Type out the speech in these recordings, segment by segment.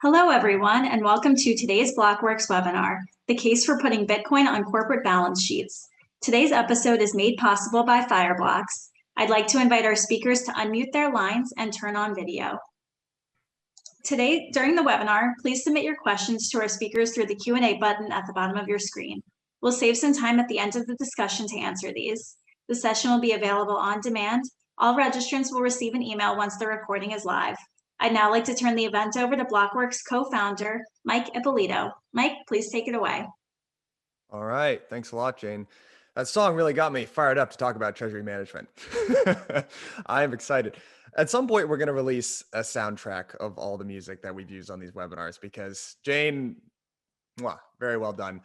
Hello, everyone, and welcome to today's Blockworks webinar, The Case for Putting Bitcoin on Corporate Balance Sheets. Today's episode is made possible by Fireblocks. I'd like to invite our speakers to unmute their lines and turn on video. Today, during the webinar, please submit your questions to our speakers through the Q&A button at the bottom of your screen. We'll save some time at the end of the discussion to answer these. The session will be available on demand. All registrants will receive an email once the recording is live. I'd now like to turn the event over to Blockworks co-founder, Mike Ippolito. Mike, please take it away. All right, thanks a lot, Jane. That song really got me fired up to talk about treasury management. I am excited. At some point, we're going to release a soundtrack of all the music that we've used on these webinars because Jane, very well done.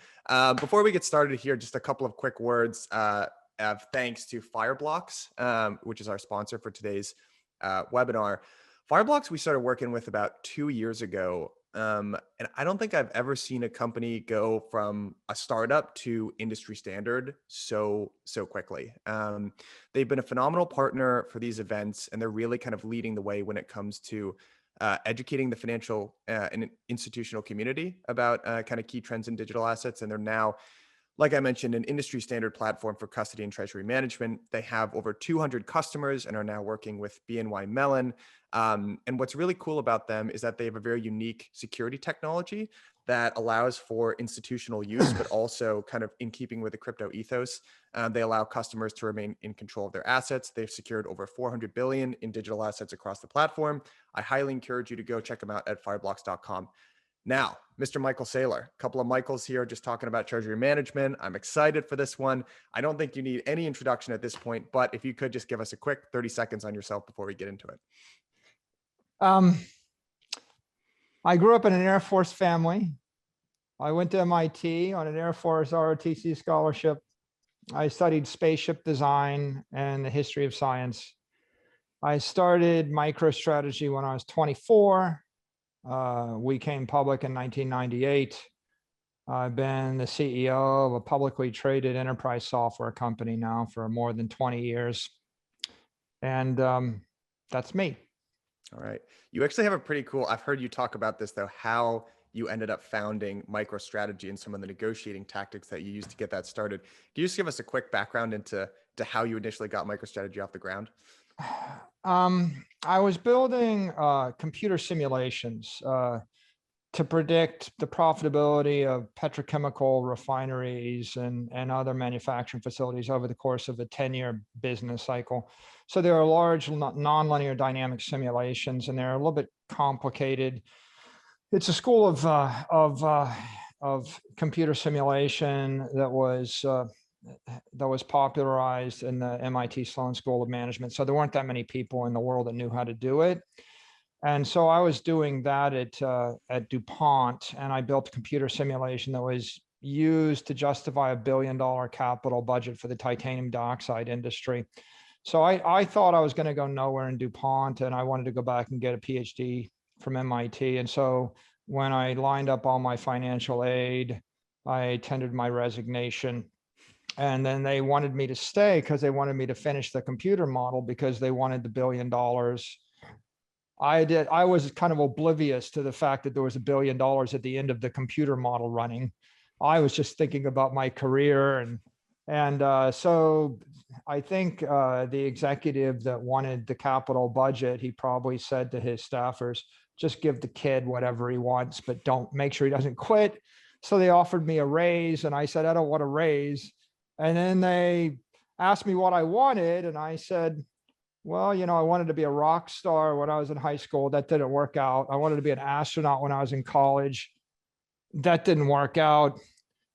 Before we get started here, just a couple of quick words of thanks to Fireblocks, which is our sponsor for today's webinar. Fireblocks we started working with about 2 years ago. And I don't think I've ever seen a company go from a startup to industry standard so quickly. They've been a phenomenal partner for these events, and they're really kind of leading the way when it comes to educating the financial and institutional community about kind of key trends in digital assets. And they're now, like I mentioned, an industry standard platform for custody and treasury management. They have over 200 customers and are now working with BNY Mellon. And what's really cool about them is that they have a very unique security technology that allows for institutional use, but also kind of in keeping with the crypto ethos. They allow customers to remain in control of their assets. They've secured over 400 billion in digital assets across the platform. I highly encourage you to go check them out at fireblocks.com. Now, Mr. Michael Saylor, a couple of Michaels here just talking about treasury management. I'm excited for this one. I don't think you need any introduction at this point, but if you could just give us a quick 30 seconds on yourself before we get into it. I grew up in an Air Force family. I went to MIT on an Air Force ROTC scholarship. I studied spaceship design and the history of science. I started Microstrategy when I was 24. We came public in 1998. I've been the CEO of a publicly traded enterprise software company now for more than 20 years. And that's me. All right. You actually have a pretty cool, I've heard you talk about this though, how you ended up founding Microstrategy and some of the negotiating tactics that you used to get that started. Can you just give us a quick background into how you initially got Microstrategy off the ground? I was building computer simulations to predict the profitability of petrochemical refineries and other manufacturing facilities over the course of a 10-year business cycle. So there are large nonlinear dynamic simulations, and they're a little bit complicated. It's a school of computer simulation that was popularized in the MIT Sloan School of Management. So there weren't that many people in the world that knew how to do it. And so I was doing that at DuPont, and I built a computer simulation that was used to justify $1 billion capital budget for the titanium dioxide industry. So I thought I was going to go nowhere in DuPont, and I wanted to go back and get a PhD from MIT. And so when I lined up all my financial aid, I tendered my resignation. And then they wanted me to stay because they wanted me to finish the computer model because they wanted the $1 billion. I was kind of oblivious to the fact that there was $1 billion at the end of the computer model running. I was just thinking about my career. And so I think the executive that wanted the capital budget, he probably said to his staffers, just give the kid whatever he wants, but don't make sure he doesn't quit. So they offered me a raise, and I said, I don't want a raise. And then they asked me what I wanted, and I said, well, I wanted to be a rock star when I was in high school. That didn't work out. I wanted to be an astronaut when I was in college. That didn't work out.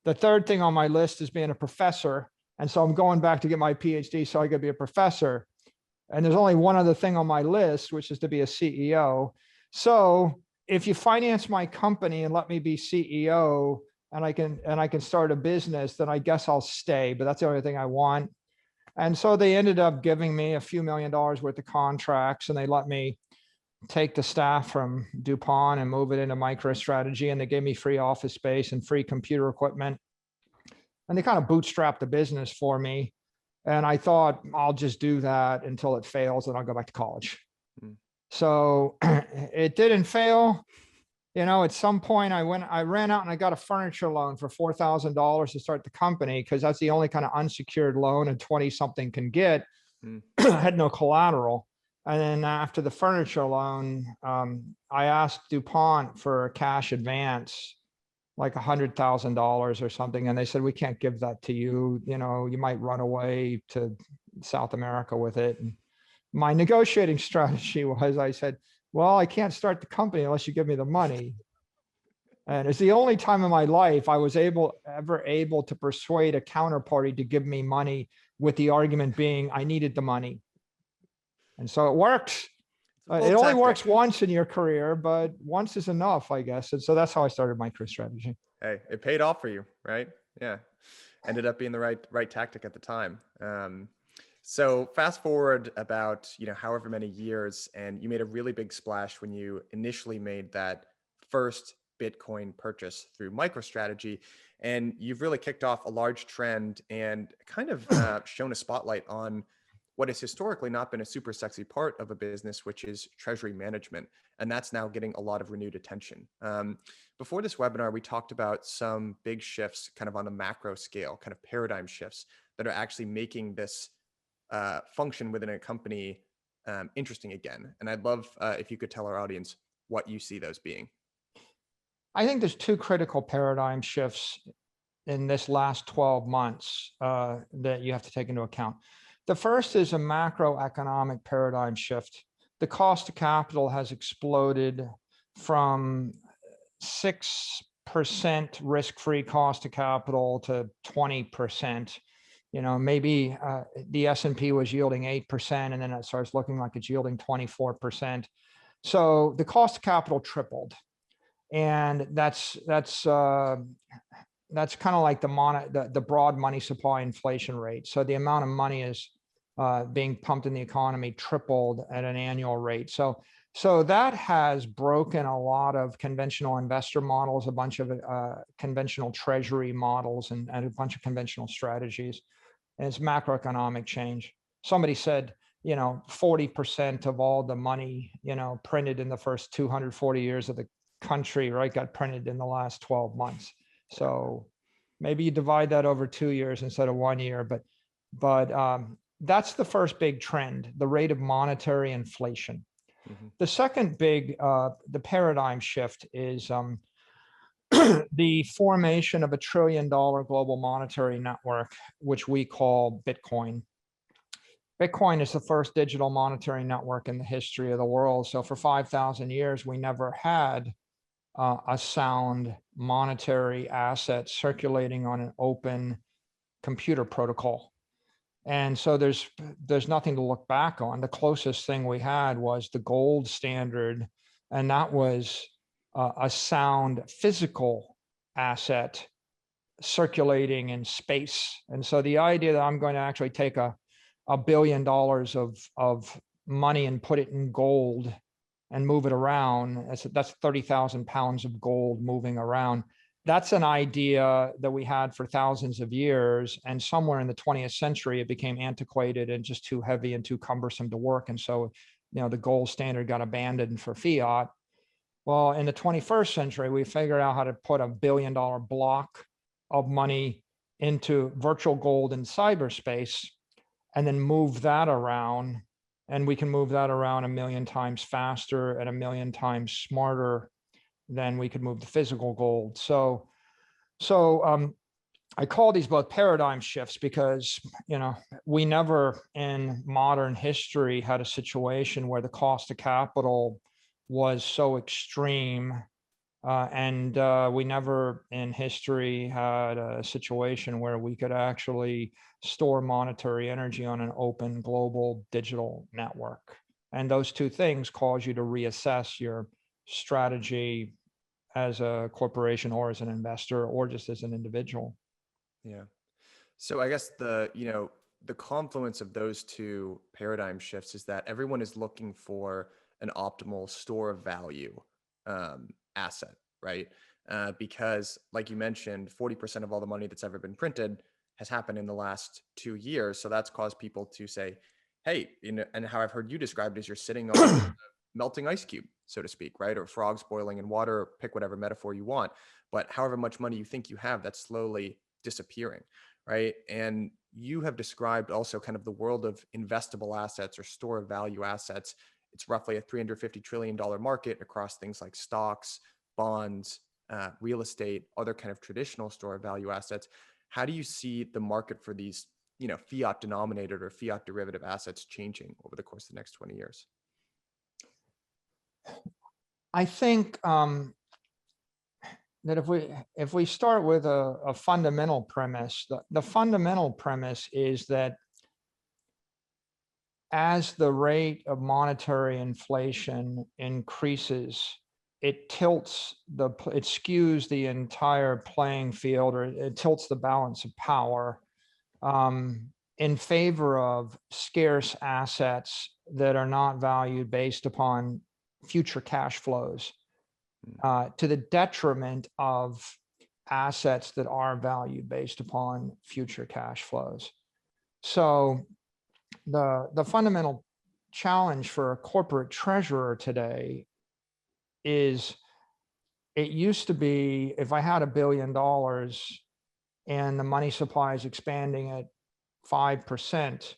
The third thing on my list is being a professor. And so I'm going back to get my PhD so I could be a professor. And there's only one other thing on my list, which is to be a CEO. So if you finance my company and let me be CEO, and I can start a business, then I guess I'll stay, but that's the only thing I want. And so they ended up giving me a few $1 million worth of contracts, and they let me take the staff from DuPont and move it into Microstrategy, and they gave me free office space and free computer equipment. And they kind of bootstrapped the business for me. And I thought, I'll just do that until it fails, and I'll go back to college. So it didn't fail. at some point I ran out and I got a furniture loan for $4,000 to start the company, because that's the only kind of unsecured loan a 20 something can get. Mm. I had no collateral. And then after the furniture loan, I asked DuPont for a cash advance, like $100,000 or something. And they said, we can't give that to you. You might run away to South America with it. And my negotiating strategy was, I said, well, I can't start the company unless you give me the money. And it's the only time in my life I was ever able to persuade a counterparty to give me money, with the argument being I needed the money. And so it works. It only works once in your career, but once is enough, I guess. And so that's how I started Microstrategy. Hey, it paid off for you, right? Yeah. Ended up being the right tactic at the time. So fast forward about, however many years, and you made a really big splash when you initially made that first Bitcoin purchase through MicroStrategy. And you've really kicked off a large trend and kind of shown a spotlight on what has historically not been a super sexy part of a business, which is treasury management. And that's now getting a lot of renewed attention. Before this webinar, we talked about some big shifts kind of on a macro scale, kind of paradigm shifts that are actually making this function within a company interesting again. And I'd love if you could tell our audience what you see those being. I think there's two critical paradigm shifts in this last 12 months that you have to take into account. The first is a macroeconomic paradigm shift. The cost of capital has exploded from 6% risk-free cost of capital to 20%. Maybe the S&P was yielding 8%, and then it starts looking like it's yielding 24%. So the cost of capital tripled. And that's kind of like the broad money supply inflation rate. So the amount of money is being pumped in the economy tripled at an annual rate. So that has broken a lot of conventional investor models, a bunch of conventional treasury models, and a bunch of conventional strategies. And it's macroeconomic change. Somebody said, 40% of all the money, printed in the first 240 years of the country, right, got printed in the last 12 months. So maybe you divide that over 2 years instead of 1 year, but that's the first big trend, the rate of monetary inflation. Mm-hmm. The second big, the paradigm shift is the formation of $1 trillion global monetary network, which we call Bitcoin. Bitcoin is the first digital monetary network in the history of the world. So for 5,000 years, we never had a sound monetary asset circulating on an open computer protocol. And so there's nothing to look back on. The closest thing we had was the gold standard, and that was a sound physical asset circulating in space. And so the idea that I'm going to actually take $1 billion of money and put it in gold and move it around, that's 30,000 pounds of gold moving around. That's an idea that we had for thousands of years. And somewhere in the 20th century, it became antiquated and just too heavy and too cumbersome to work. And so, the gold standard got abandoned for fiat. Well, in the 21st century, we figured out how to put $1 billion block of money into virtual gold in cyberspace and then move that around. And we can move that around 1 million times faster and 1 million times smarter than we could move the physical gold. So I call these both paradigm shifts because, we never in modern history had a situation where the cost of capital was so extreme. And we never in history had a situation where we could actually store monetary energy on an open global digital network. And those two things cause you to reassess your strategy as a corporation or as an investor or just as an individual. Yeah. So I guess the confluence of those two paradigm shifts is that everyone is looking for an optimal store of value asset, right? Because like you mentioned, 40% of all the money that's ever been printed has happened in the last 2 years. So that's caused people to say, hey, and how I've heard you describe it is you're sitting on melting ice cube, so to speak, right? Or frogs boiling in water, pick whatever metaphor you want. But however much money you think you have, that's slowly disappearing, right? And you have described also kind of the world of investable assets or store of value assets. It's roughly a $350 trillion market across things like stocks, bonds, real estate, other kind of traditional store of value assets. How do you see the market for these, fiat denominated or fiat derivative assets changing over the course of the next 20 years? I think that if we start with a fundamental premise, the fundamental premise is that as the rate of monetary inflation increases, it skews the entire playing field, or it tilts the balance of power in favor of scarce assets that are not valued based upon future cash flows, to the detriment of assets that are valued based upon future cash flows. So the fundamental challenge for a corporate treasurer today is, it used to be, if I had $1 billion and the money supply is expanding at 5%,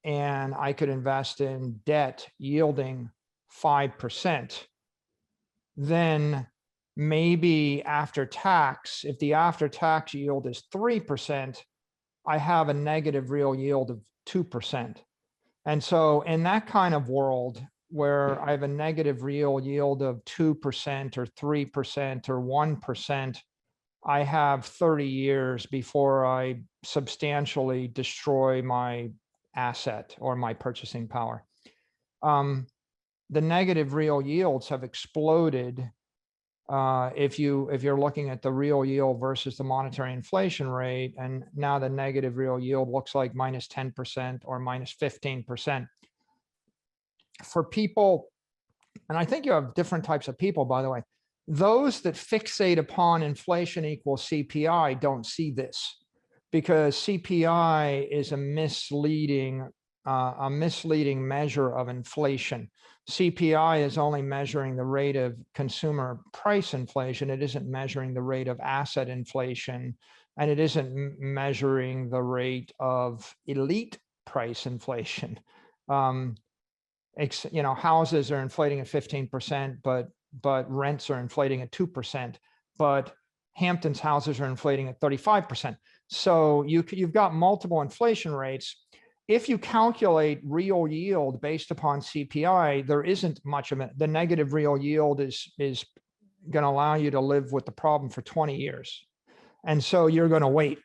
and I could invest in debt yielding 5%, then maybe after tax, if the after tax yield is 3%, I have a negative real yield of 2%. And so in that kind of world where I have a negative real yield of 2% or 3% or 1%, I have 30 years before I substantially destroy my asset or my purchasing power. The negative real yields have exploded. If you're looking at the real yield versus the monetary inflation rate, and now the negative real yield looks like minus 10% or minus 15%. For people, and I think you have different types of people, by the way, those that fixate upon inflation equals CPI don't see this, because CPI is a misleading measure of inflation. CPI is only measuring the rate of consumer price inflation. It isn't measuring the rate of asset inflation, and it isn't measuring the rate of elite price inflation. Houses are inflating at 15%, but rents are inflating at 2%, but Hampton's houses are inflating at 35%. So you've got multiple inflation rates. If you calculate real yield based upon CPI, there isn't much of it. The negative real yield is going to allow you to live with the problem for 20 years. And so you're going to wait.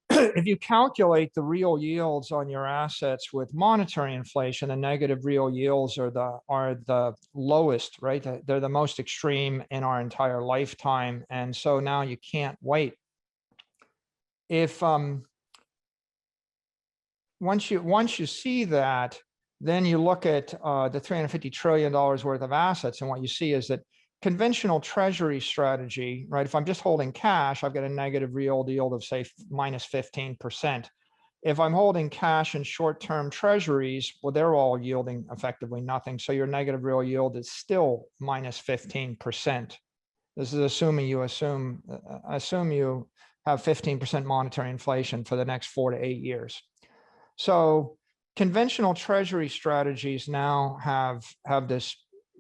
If you calculate the real yields on your assets with monetary inflation, the negative real yields are the lowest, right? They're the most extreme in our entire lifetime. And so now you can't wait. If once you see that, then you look at the $350 trillion worth of assets, and what you see is that conventional treasury strategy, right? If I'm just holding cash, I've got a negative real yield of, say, minus 15%. If I'm holding cash in short-term treasuries, well, they're all yielding effectively nothing. So your negative real yield is still minus 15%. This is assuming you assume you have 15% monetary inflation for the next 4 to 8 years. So conventional treasury strategies now have this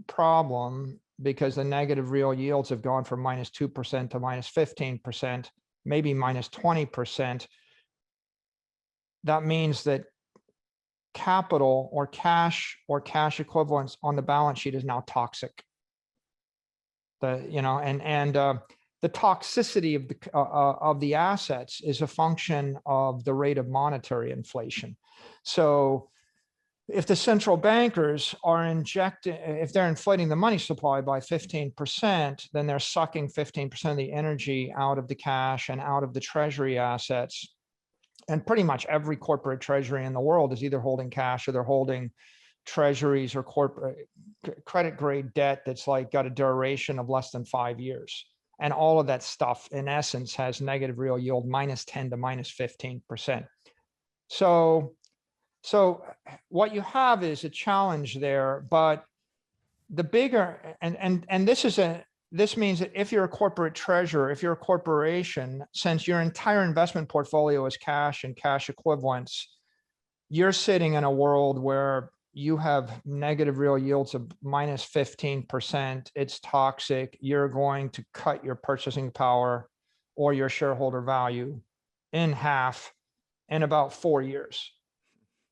problem, because the negative real yields have gone from minus 2% to minus 15%, maybe minus 20%. That means that capital or cash equivalents on the balance sheet is now toxic. The toxicity of the assets is a function of the rate of monetary inflation. So if the central bankers are if they're inflating the money supply by 15%, then they're sucking 15% of the energy out of the cash and out of the treasury assets. And pretty much every corporate treasury in the world is either holding cash or they're holding treasuries or corporate credit grade debt that's like got a duration of less than 5 years. And all of that stuff, in essence, has negative real yield minus 10 to minus 15%. So what you have is a challenge there, but the bigger, and this means that if you're a corporate treasurer, if you're a corporation, since your entire investment portfolio is cash and cash equivalents, you're sitting in a world where you have negative real yields of minus 15%. It's toxic. You're going to cut your purchasing power or your shareholder value in half in about 4 years,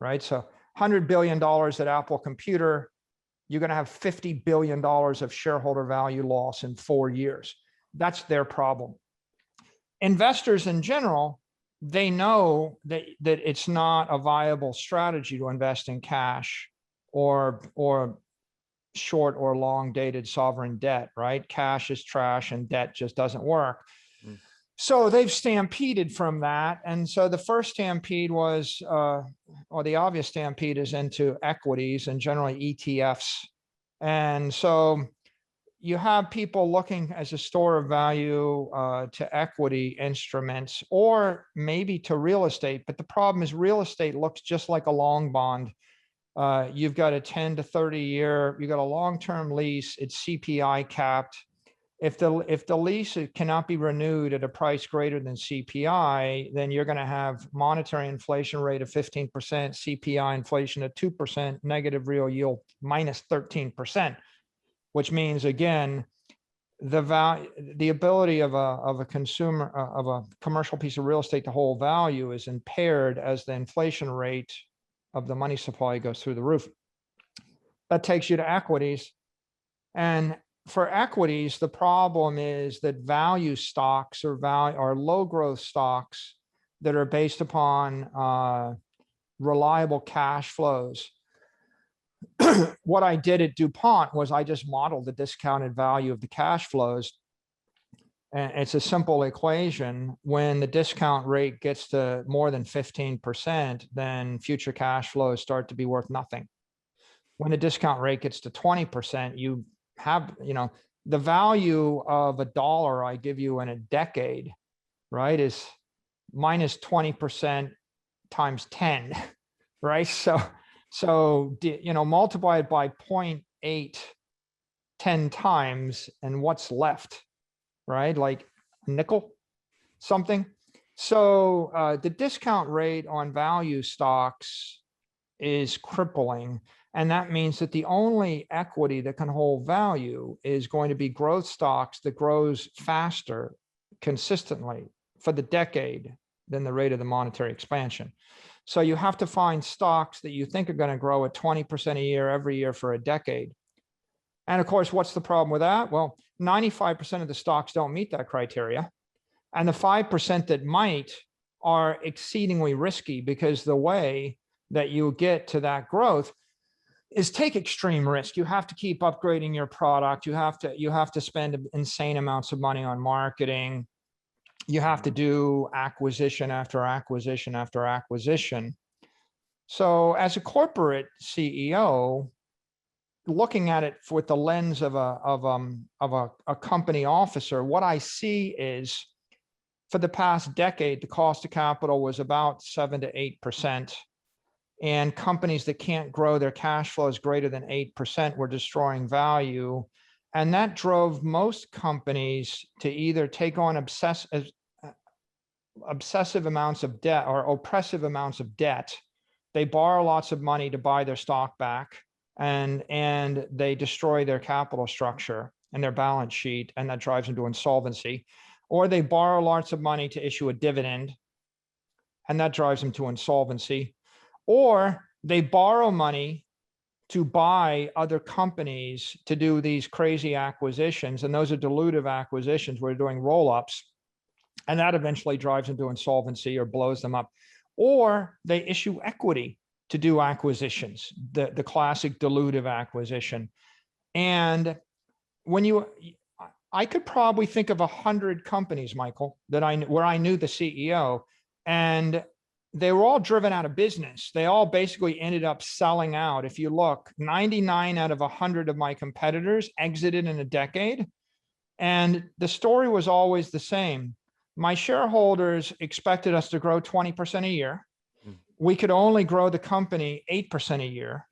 right? So $100 billion at Apple Computer, you're going to have $50 billion of shareholder value loss in 4 years. That's their problem. Investors in general, they know that it's not a viable strategy to invest in cash or short or long dated sovereign debt, right? Cash is trash and debt just doesn't work. So they've stampeded from that. And so the first stampede was, or the obvious stampede is into equities and generally ETFs. And so you have people looking as a store of value to equity instruments or maybe to real estate. But the problem is real estate looks just like a long bond. You've got a 10 to 30 year, you've got a long-term lease, it's CPI capped. If the lease cannot be renewed at a price greater than CPI, then you're going to have monetary inflation rate of 15%, CPI inflation of 2%, negative real yield minus 13%, which means again, the ability of a consumer of a commercial piece of real estate to hold value is impaired as the inflation rate of the money supply goes through the roof. That takes you to equities. And for equities, the problem is that value stocks or low growth stocks that are based upon reliable cash flows. What I did at DuPont was I just modeled the discounted value of the cash flows. And it's a simple equation. When the discount rate gets to more than 15%, then future cash flows start to be worth nothing. When the discount rate gets to 20%, you have, the value of $1 I give you in a decade, right, is minus 20% times 10, right? So multiply it by 0.8 10 times, and what's left, right? Like a nickel, something. So the discount rate on value stocks is crippling. And that means that the only equity that can hold value is going to be growth stocks that grows faster consistently for the decade than the rate of the monetary expansion. So you have to find stocks that you think are going to grow at 20% a year every year for a decade. And of course, what's the problem with that? Well, 95% of the stocks don't meet that criteria. And the 5% that might are exceedingly risky, because the way that you get to that growth is take extreme risk. You have to keep upgrading your product. You have to spend insane amounts of money on marketing. You have to do acquisition after acquisition after acquisition. So as a corporate CEO, looking at it with the lens of a company officer, what I see is for the past decade, the cost of capital was about 7 to 8%. And companies that can't grow their cash flows greater than 8% were destroying value. And that drove most companies to either take on obsessive amounts of debt or oppressive amounts of debt. They borrow lots of money to buy their stock back, and they destroy their capital structure and their balance sheet, and that drives them to insolvency. Or they borrow lots of money to issue a dividend, and that drives them to insolvency. Or they borrow money to buy other companies to do these crazy acquisitions. And those are dilutive acquisitions. We're doing roll-ups, and that eventually drives them to insolvency or blows them up. Or they issue equity to do acquisitions, the classic dilutive acquisition. And I could probably think of 100 companies, Michael, where I knew the CEO, and they were all driven out of business. They all basically ended up selling out. If you look, 99 out of 100 of my competitors exited in a decade. And the story was always the same. My shareholders expected us to grow 20% a year. We could only grow the company 8% a year.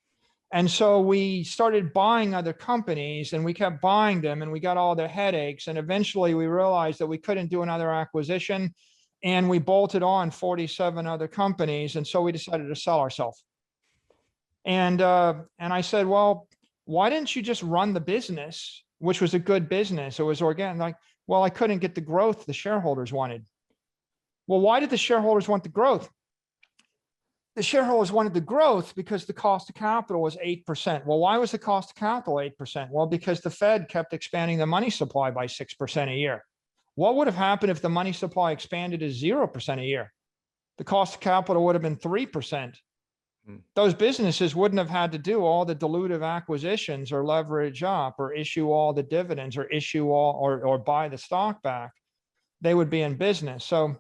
And so we started buying other companies, and we kept buying them, and we got all the headaches. And eventually we realized that we couldn't do another acquisition, and we bolted on 47 other companies. And so we decided to sell ourselves. And I said, well, why didn't you just run the business, which was a good business? It was organic. Like, well, I couldn't get the growth the shareholders wanted. Well, why did the shareholders want the growth? The shareholders wanted the growth because the cost of capital was 8%. Well, why was the cost of capital 8%? Well, because the Fed kept expanding the money supply by 6% a year. What would have happened if the money supply expanded to 0% a year? The cost of capital would have been 3%. Those businesses wouldn't have had to do all the dilutive acquisitions or leverage up or issue all the dividends or issue all or buy the stock back. They would be in business. So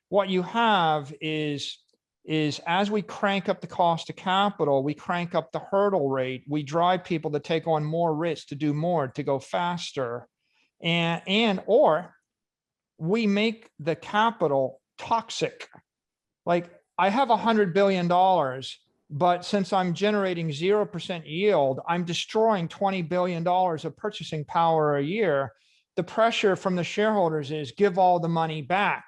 what you have is as we crank up the cost of capital, we crank up the hurdle rate, we drive people to take on more risk, to do more, to go faster, or we make the capital toxic. Like, I have $100 billion, but since I'm generating 0% yield, I'm destroying $20 billion of purchasing power a year. The pressure from the shareholders is give all the money back.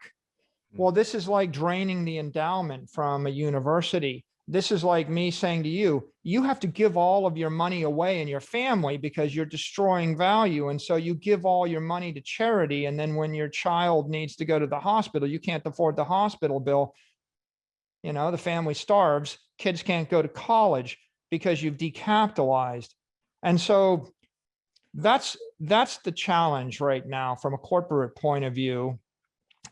Well, this is like draining the endowment from a university. This is like me saying to you, you have to give all of your money away in your family because you're destroying value. And so you give all your money to charity. And then when your child needs to go to the hospital, you can't afford the hospital bill. You know, the family starves, kids can't go to college because you've decapitalized. And so that's the challenge right now from a corporate point of view.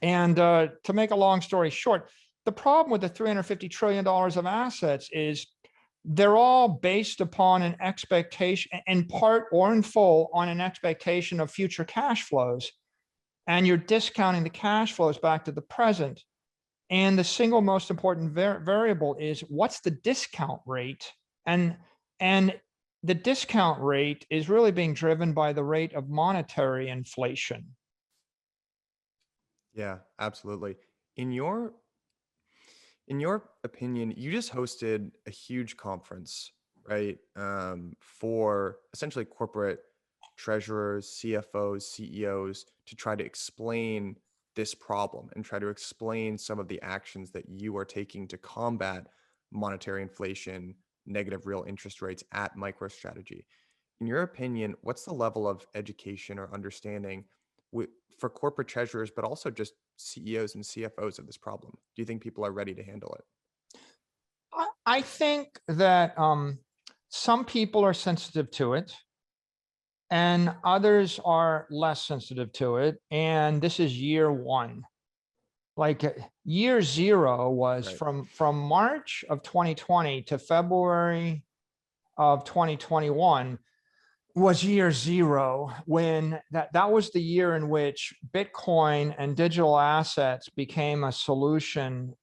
And to make a long story short, the problem with the $350 trillion of assets is they're all based upon an expectation, in part or in full, on an expectation of future cash flows. And you're discounting the cash flows back to the present. And the single most important variable is what's the discount rate? And the discount rate is really being driven by the rate of monetary inflation. Yeah, absolutely. In your opinion, you just hosted a huge conference, right? For essentially corporate treasurers, CFOs, CEOs to try to explain this problem and try to explain some of the actions that you are taking to combat monetary inflation, negative real interest rates at MicroStrategy. In your opinion, what's the level of education or understanding for corporate treasurers, but also just CEOs and CFOs of this problem? Do you think people are ready to handle it? I think that some people are sensitive to it and others are less sensitive to it. And this is year one. Like year zero was right. from March of 2020 to February of 2021 was year zero, when that was the year in which Bitcoin and digital assets became a solution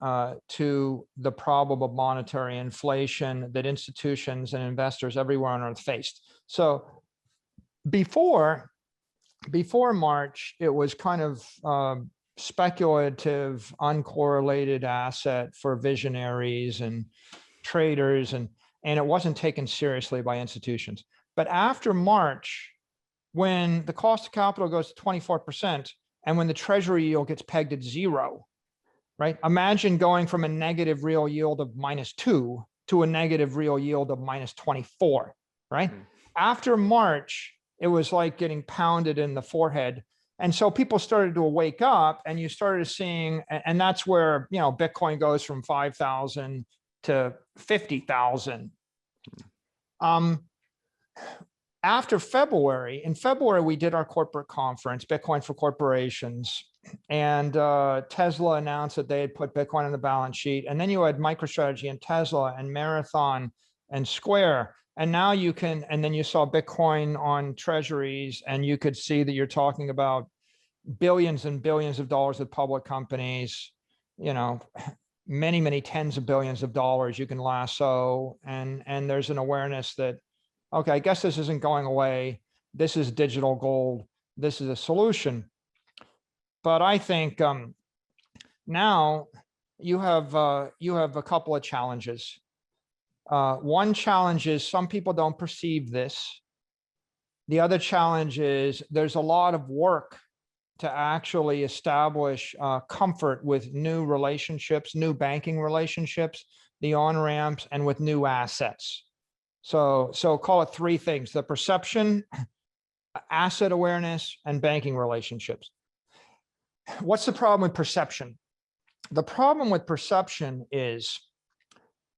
to the problem of monetary inflation that institutions and investors everywhere on earth faced. So before March, it was kind of speculative, uncorrelated asset for visionaries and traders, and it wasn't taken seriously by institutions. But after March, when the cost of capital goes to 24% and when the treasury yield gets pegged at 0, right? Imagine going from a negative real yield of -2 to a negative real yield of -24, right? After March, it was like getting pounded in the forehead. And so people started to wake up, and you started seeing, and that's where, you know, Bitcoin goes from 5,000 to 50,000. After February, in February, we did our corporate conference, Bitcoin for Corporations, and Tesla announced that they had put Bitcoin on the balance sheet. And then you had MicroStrategy and Tesla and Marathon and Square. And now you can, and then you saw Bitcoin on treasuries, and you could see that you're talking about billions and billions of dollars with public companies, you know, many, many tens of billions of dollars you can lasso. And there's an awareness that, okay, I guess this isn't going away. This is digital gold. This is a solution. But I think now you have a couple of challenges. One challenge is some people don't perceive this. The other challenge is there's a lot of work to actually establish comfort with new relationships, new banking relationships, the on-ramps, and with new assets. So call it three things: the perception, asset awareness, and banking relationships. What's the problem with perception? The problem with perception is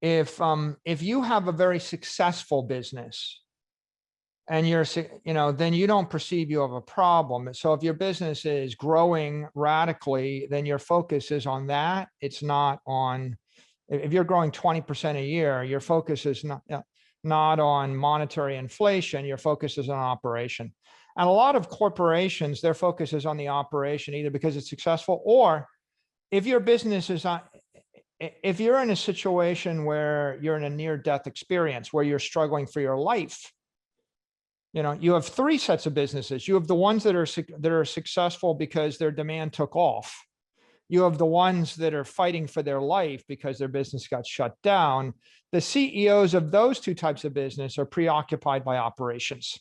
if you have a very successful business and then you don't perceive you have a problem. So if your business is growing radically, then your focus is on that. It's not on, if you're growing 20% a year, your focus is not on monetary inflation, your focus is on operation. And a lot of corporations, their focus is on the operation, either because it's successful, or if your business is on, if you're in a situation where you're in a near-death experience, where you're struggling for your life, you have three sets of businesses. You have the ones that are successful because their demand took off. You have the ones that are fighting for their life because their business got shut down. The CEOs of those two types of business are preoccupied by operations.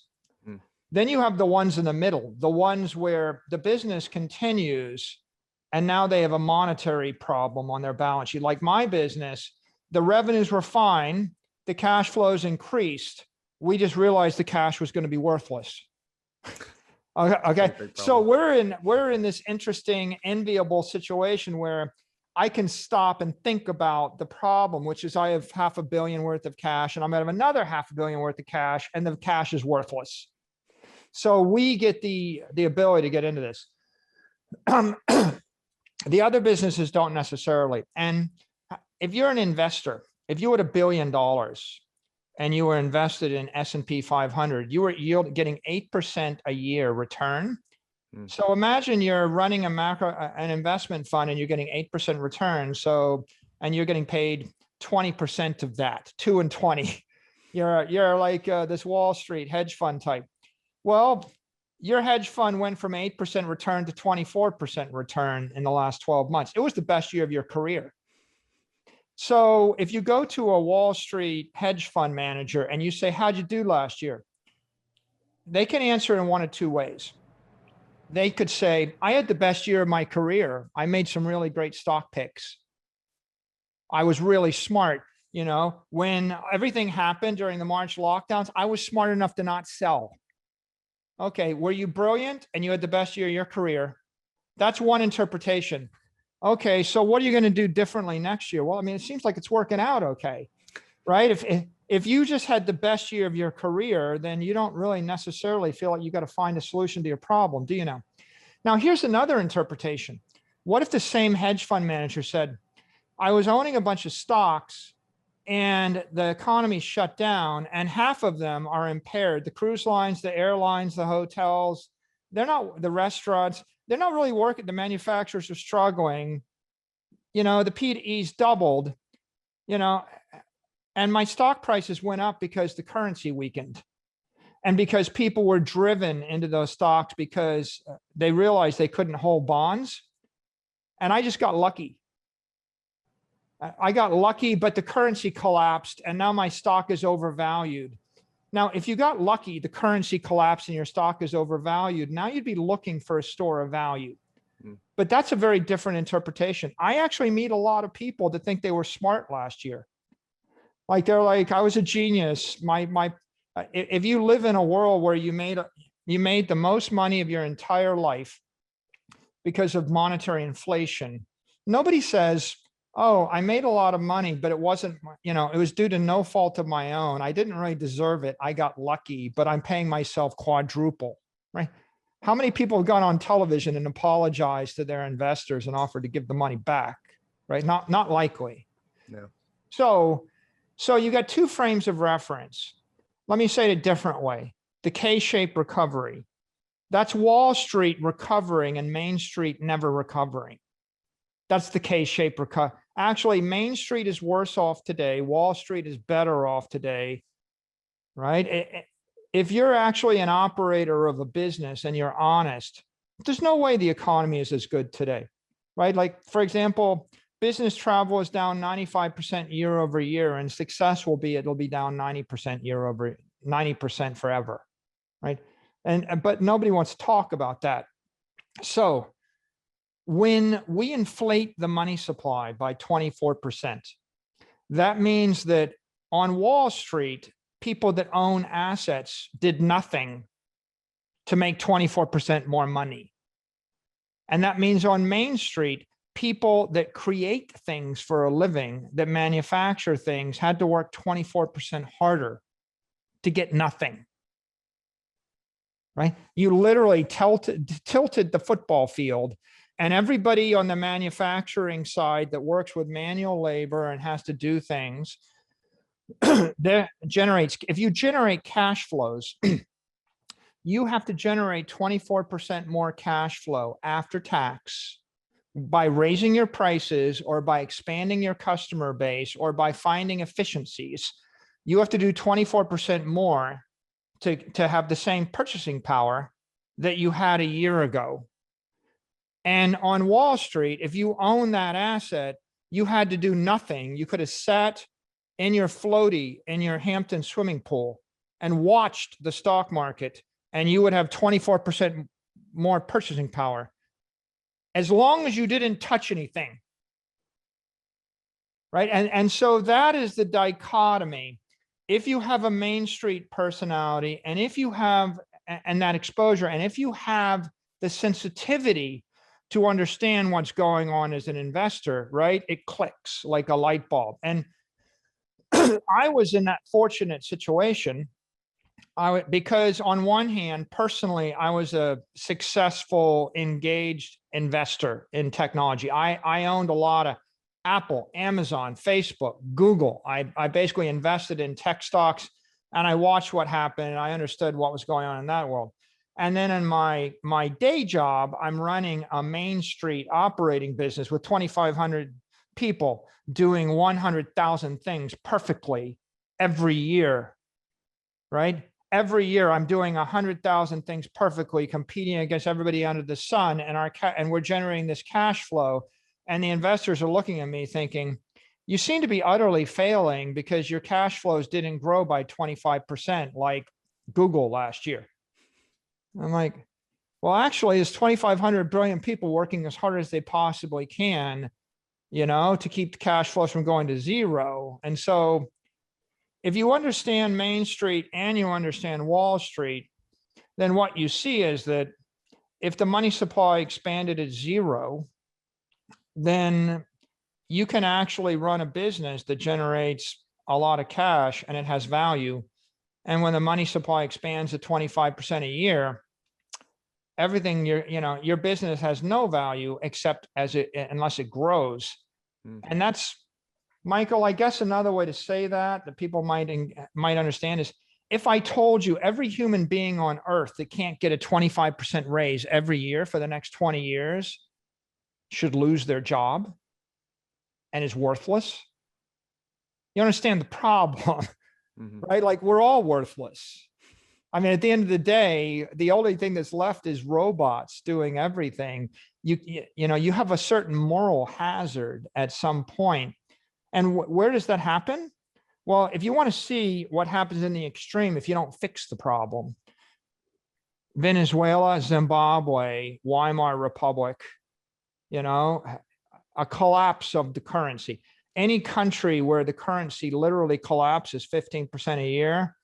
Then you have the ones in the middle, the ones where the business continues and now they have a monetary problem on their balance sheet. Like my business, the revenues were fine, the cash flows increased. We just realized the cash was going to be worthless. Okay. So we're in this interesting, enviable situation where I can stop and think about the problem, which is I have $500 million worth of cash and I'm going to have another $500 million worth of cash, and the cash is worthless. So we get the ability to get into this. The other businesses don't necessarily. And if you're an investor, if you had $1 billion and you were invested in S&P 500, you were getting 8% a year return. So imagine you're running an investment fund and you're getting 8% return. So, and you're getting paid 20% of that, 2 and 20. You're like this Wall Street hedge fund type. Well, your hedge fund went from 8% return to 24% return in the last 12 months. It was the best year of your career. So if you go to a Wall Street hedge fund manager and you say, how'd you do last year? They can answer in one of two ways. They could say, I had the best year of my career. I made some really great stock picks. I was really smart. When everything happened during the March lockdowns, I was smart enough to not sell. Okay, were you brilliant and you had the best year of your career? That's one interpretation. Okay, so what are you going to do differently next year? Well, I mean, it seems like it's working out okay, right? If you just had the best year of your career, then you don't really necessarily feel like you got to find a solution to your problem, do you know? Now, here's another interpretation. What if the same hedge fund manager said, I was owning a bunch of stocks and the economy shut down and half of them are impaired? The cruise lines, the airlines, the hotels, the restaurants, they're not really working. The manufacturers are struggling. The P/E's doubled, and my stock prices went up because the currency weakened and because people were driven into those stocks because they realized they couldn't hold bonds. And I just got lucky. I got lucky, but the currency collapsed and now my stock is overvalued. Now, if you got lucky, the currency collapsed and your stock is overvalued, now you'd be looking for a store of value. But that's a very different interpretation. I actually meet a lot of people that think they were smart last year. Like they're like, I was a genius. If you live in a world where you made the most money of your entire life because of monetary inflation, nobody says, oh, I made a lot of money, but it wasn't, it was due to no fault of my own. I didn't really deserve it. I got lucky, but I'm paying myself quadruple, right? How many people have gone on television and apologized to their investors and offered to give the money back, right? Not likely. No. So you got two frames of reference. Let me say it a different way. The K-shaped recovery. That's Wall Street recovering and Main Street never recovering. That's the K-shaped recovery. Actually, Main Street is worse off today. Wall Street is better off today, right? If you're actually an operator of a business and you're honest, there's no way the economy is as good today, right? Like, for example, business travel is down 95% year over year, and success will be, it'll be down 90% forever, right? But nobody wants to talk about that. So when we inflate the money supply by 24%, that means that on Wall Street, people that own assets did nothing to make 24% more money. And that means on Main Street, people that create things for a living, that manufacture things, had to work 24% harder to get nothing. Right? You literally tilted the football field, and everybody on the manufacturing side that works with manual labor and has to do things, that generates, if you generate cash flows, you have to generate 24% more cash flow after tax by raising your prices or by expanding your customer base or by finding efficiencies. You have to do 24% more to have the same purchasing power that you had a year ago. And on Wall Street, if you own that asset, you had to do nothing. You could have sat in your floaty in your Hampton swimming pool and watched the stock market, and you would have 24% more purchasing power, as long as you didn't touch anything. Right? And so that is the dichotomy. If you have a Main Street personality, and if you have, and that exposure, and if you have the sensitivity to understand what's going on as an investor, right? It clicks like a light bulb. And I was in that fortunate situation because on one hand, personally, I was a successful, engaged investor in technology. I owned a lot of Apple, Amazon, Facebook, Google. I basically invested in tech stocks, and I watched what happened, and I understood what was going on in that world. And then in my day job, I'm running a Main Street operating business with 2,500 people doing 100,000 things perfectly every year, right? Every year I'm doing 100,000 things perfectly, competing against everybody under the sun, and we're generating this cash flow. And the investors are looking at me thinking, you seem to be utterly failing because your cash flows didn't grow by 25% like Google last year. I'm like, well, actually, there's 2,500 brilliant people working as hard as they possibly can, to keep the cash flows from going to zero. And so if you understand Main Street and you understand Wall Street, then what you see is that if the money supply expanded at zero, then you can actually run a business that generates a lot of cash and it has value. And when the money supply expands at 25% a year, everything your business has no value except unless it grows. And that's, Michael, I guess another way to say that people might understand is, if I told you every human being on earth that can't get a 25% raise every year for the next 20 years should lose their job and is worthless, you understand the problem, right? Like, we're all worthless. I mean, at the end of the day, the only thing that's left is robots doing everything. You have a certain moral hazard at some point. And where does that happen? Well, if you want to see what happens in the extreme, if you don't fix the problem, Venezuela, Zimbabwe, Weimar Republic, a collapse of the currency. Any country where the currency literally collapses 15% a year,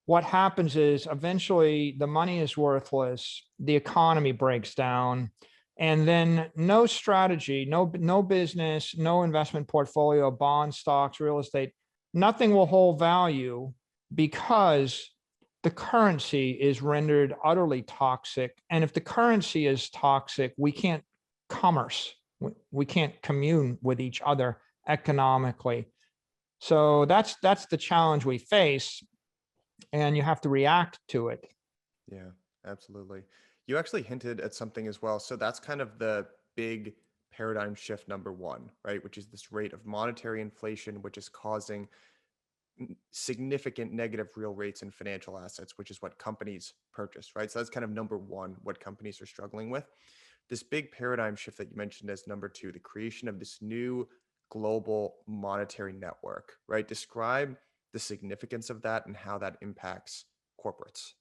what happens is eventually the money is worthless, the economy breaks down, and then no strategy, no business, no investment portfolio, bonds, stocks, real estate, nothing will hold value because the currency is rendered utterly toxic. And if the currency is toxic, we can't commerce. We can't commune with each other economically. So that's the challenge we face, and you have to react to it. Yeah, absolutely. You actually hinted at something as well. So that's kind of the big paradigm shift number one, right? Which is this rate of monetary inflation, which is causing significant negative real rates in financial assets, which is what companies purchase, right? So that's kind of number one, what companies are struggling with. This big paradigm shift that you mentioned as number two, the creation of this new global monetary network, right? Describe the significance of that and how that impacts corporates.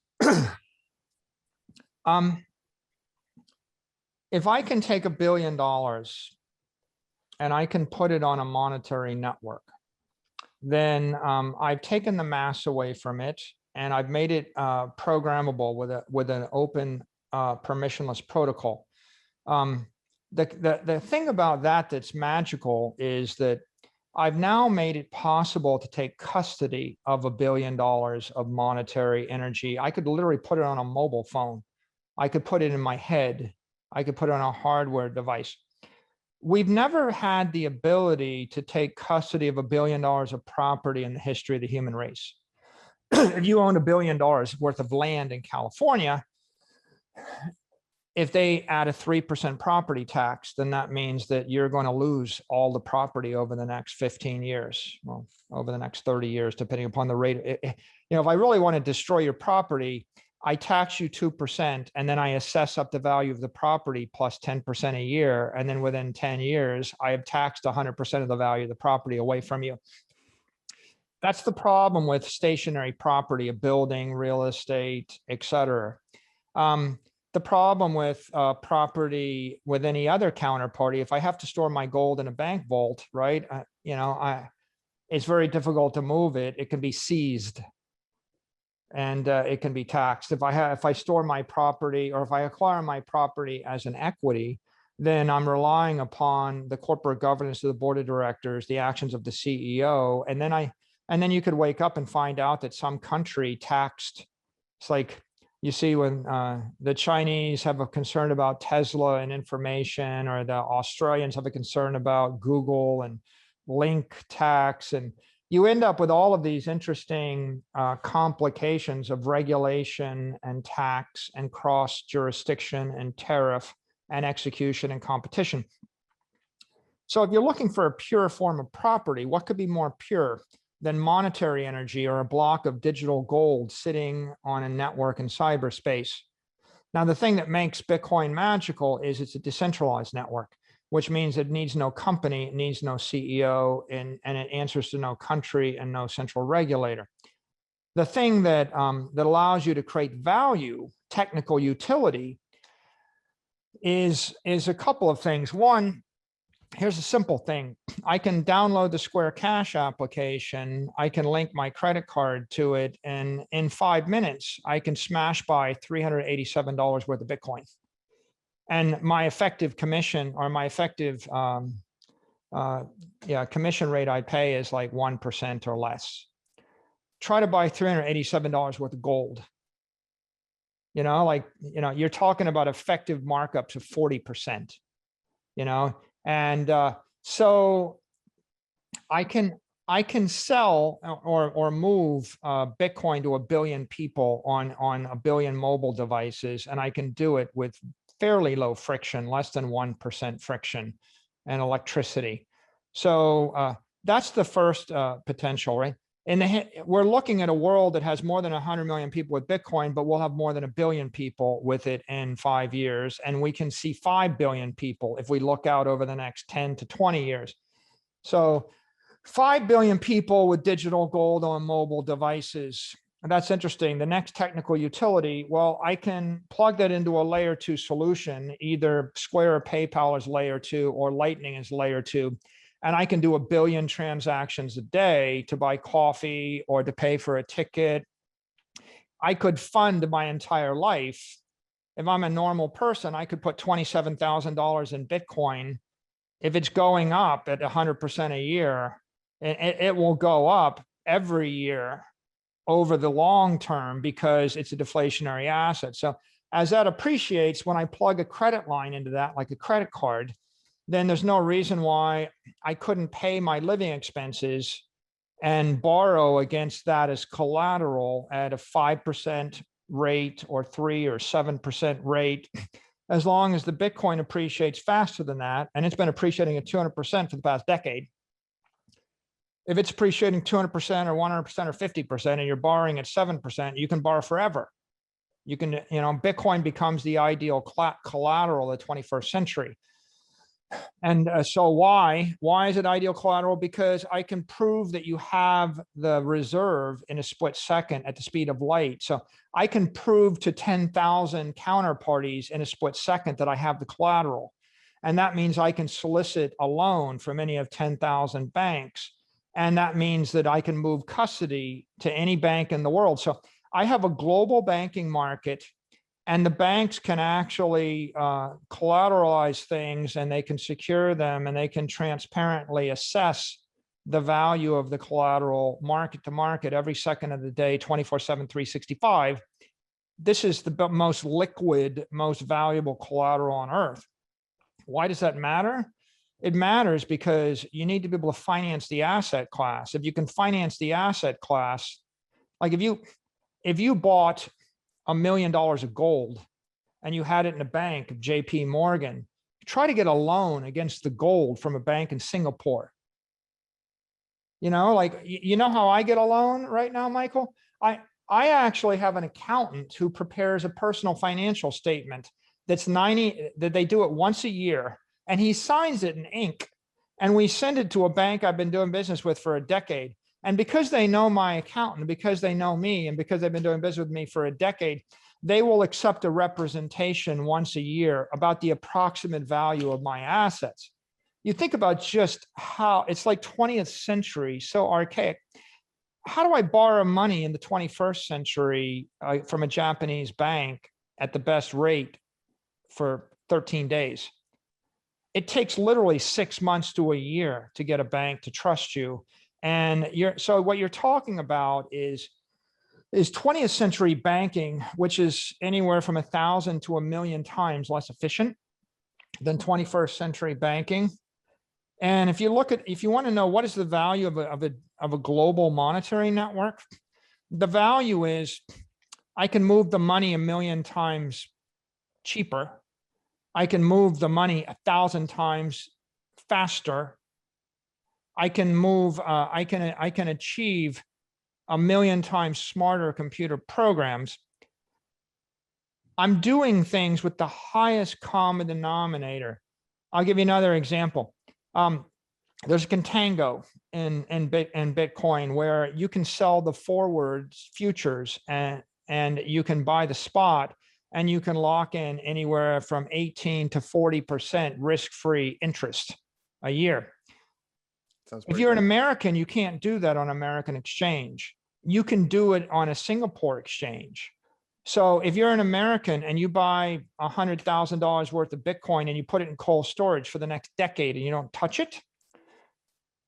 If I can take $1 billion and I can put it on a monetary network, then I've taken the mass away from it, and I've made it programmable with an open permissionless protocol. The thing about that that's magical is that I've now made it possible to take custody of $1 billion of monetary energy. I could literally put it on a mobile phone. I could put it in my head. I could put it on a hardware device. We've never had the ability to take custody of $1 billion of property in the history of the human race. If you own $1 billion worth of land in California, if they add a 3% property tax, then that means that you're going to lose all the property over the next 15 years, well, over the next 30 years, depending upon the rate. If I really want to destroy your property, I tax you 2%, and then I assess up the value of the property plus 10% a year. And then within 10 years, I have taxed 100% of the value of the property away from you. That's the problem with stationary property, a building, real estate, et cetera. The problem with property with any other counterparty, if I have to store my gold in a bank vault, right? It's very difficult to move it. It can be seized, and it can be taxed. If I store my property, or if I acquire my property as an equity, then I'm relying upon the corporate governance of the board of directors, the actions of the CEO, and then you could wake up and find out that some country taxed. It's like, you see, when the Chinese have a concern about Tesla and information, or the Australians have a concern about Google and link tax, and you end up with all of these interesting complications of regulation and tax and cross jurisdiction and tariff and execution and competition. So if you're looking for a pure form of property, what could be more pure than monetary energy or a block of digital gold sitting on a network in cyberspace? Now, the thing that makes Bitcoin magical is it's a decentralized network, which means it needs no company, it needs no CEO, and it answers to no country and no central regulator. The thing that allows you to create value, technical utility, is a couple of things. One, here's a simple thing. I can download the Square Cash application. I can link my credit card to it. And in 5 minutes, I can smash by $387 worth of Bitcoin. And my effective commission, or my effective commission rate I pay is like 1% or less. Try to buy $387 worth of gold. You're talking about effective markups of 40%, and so I can sell or move Bitcoin to 1 billion people on 1 billion mobile devices, and I can do it with fairly low friction, less than 1% friction, and electricity. So that's the first potential, right? We're looking at a world that has more than 100 million people with Bitcoin, but we'll have more than 1 billion people with it in 5 years. And we can see 5 billion people if we look out over the next 10 to 20 years. So 5 billion people with digital gold on mobile devices. And that's interesting. The next technical utility, well, I can plug that into a layer 2 solution, either Square or PayPal is layer 2 or Lightning is layer 2. And I can do 1 billion transactions a day to buy coffee or to pay for a ticket. I could fund my entire life. If I'm a normal person, I could put $27,000 in Bitcoin. If it's going up at 100% a year, it will go up every year over the long term because it's a deflationary asset. So as that appreciates, when I plug a credit line into that, like a credit card, then there's no reason why I couldn't pay my living expenses and borrow against that as collateral at a 5% rate or 3 or 7% rate, as long as the Bitcoin appreciates faster than that. And it's been appreciating at 200% for the past decade. If it's appreciating 200% or 100% or 50% and you're borrowing at 7%, you can borrow forever. You can, Bitcoin becomes the ideal collateral of the 21st century. So why is it ideal collateral? Because I can prove that you have the reserve in a split second at the speed of light. So I can prove to 10,000 counterparties in a split second that I have the collateral. And that means I can solicit a loan from any of 10,000 banks. And that means that I can move custody to any bank in the world. So I have a global banking market, and the banks can actually collateralize things, and they can secure them, and they can transparently assess the value of the collateral market to market every second of the day, 24/7, 365. This is the most liquid, most valuable collateral on earth. Why does that matter? It matters because you need to be able to finance the asset class. If you can finance the asset class, like if you bought $1 million of gold and you had it in a bank of JP Morgan, try to get a loan against the gold from a bank in Singapore. You know, like, you know how I get a loan right now, Michael? I actually have an accountant who prepares a personal financial statement that they do it once a year, and he signs it in ink, and we send it to a bank I've been doing business with for a decade. And because they know my accountant, because they know me, and because they've been doing business with me for a decade, they will accept a representation once a year about the approximate value of my assets. You think about just how it's like 20th century, so archaic. How do I borrow money in the 21st century from a Japanese bank at the best rate for 13 days? It takes literally 6 months to a year to get a bank to trust you. And so what you're talking about is 20th century banking, which is anywhere from 1,000 to 1,000,000 times less efficient than 21st century banking. And if you want to know what is the value of a global monetary network, the value is I can move the money 1,000,000 times cheaper. I can move the money 1,000 times faster. I can achieve 1,000,000 times smarter computer programs. I'm doing things with the highest common denominator. I'll give you another example. There's a contango in Bitcoin where you can sell the forwards futures and you can buy the spot, and you can lock in anywhere from 18 to 40% risk-free interest a year. If you're an American, you can't do that on American exchange. You can do it on a Singapore exchange. So if you're an American and you buy $100,000 worth of Bitcoin and you put it in cold storage for the next decade and you don't touch it,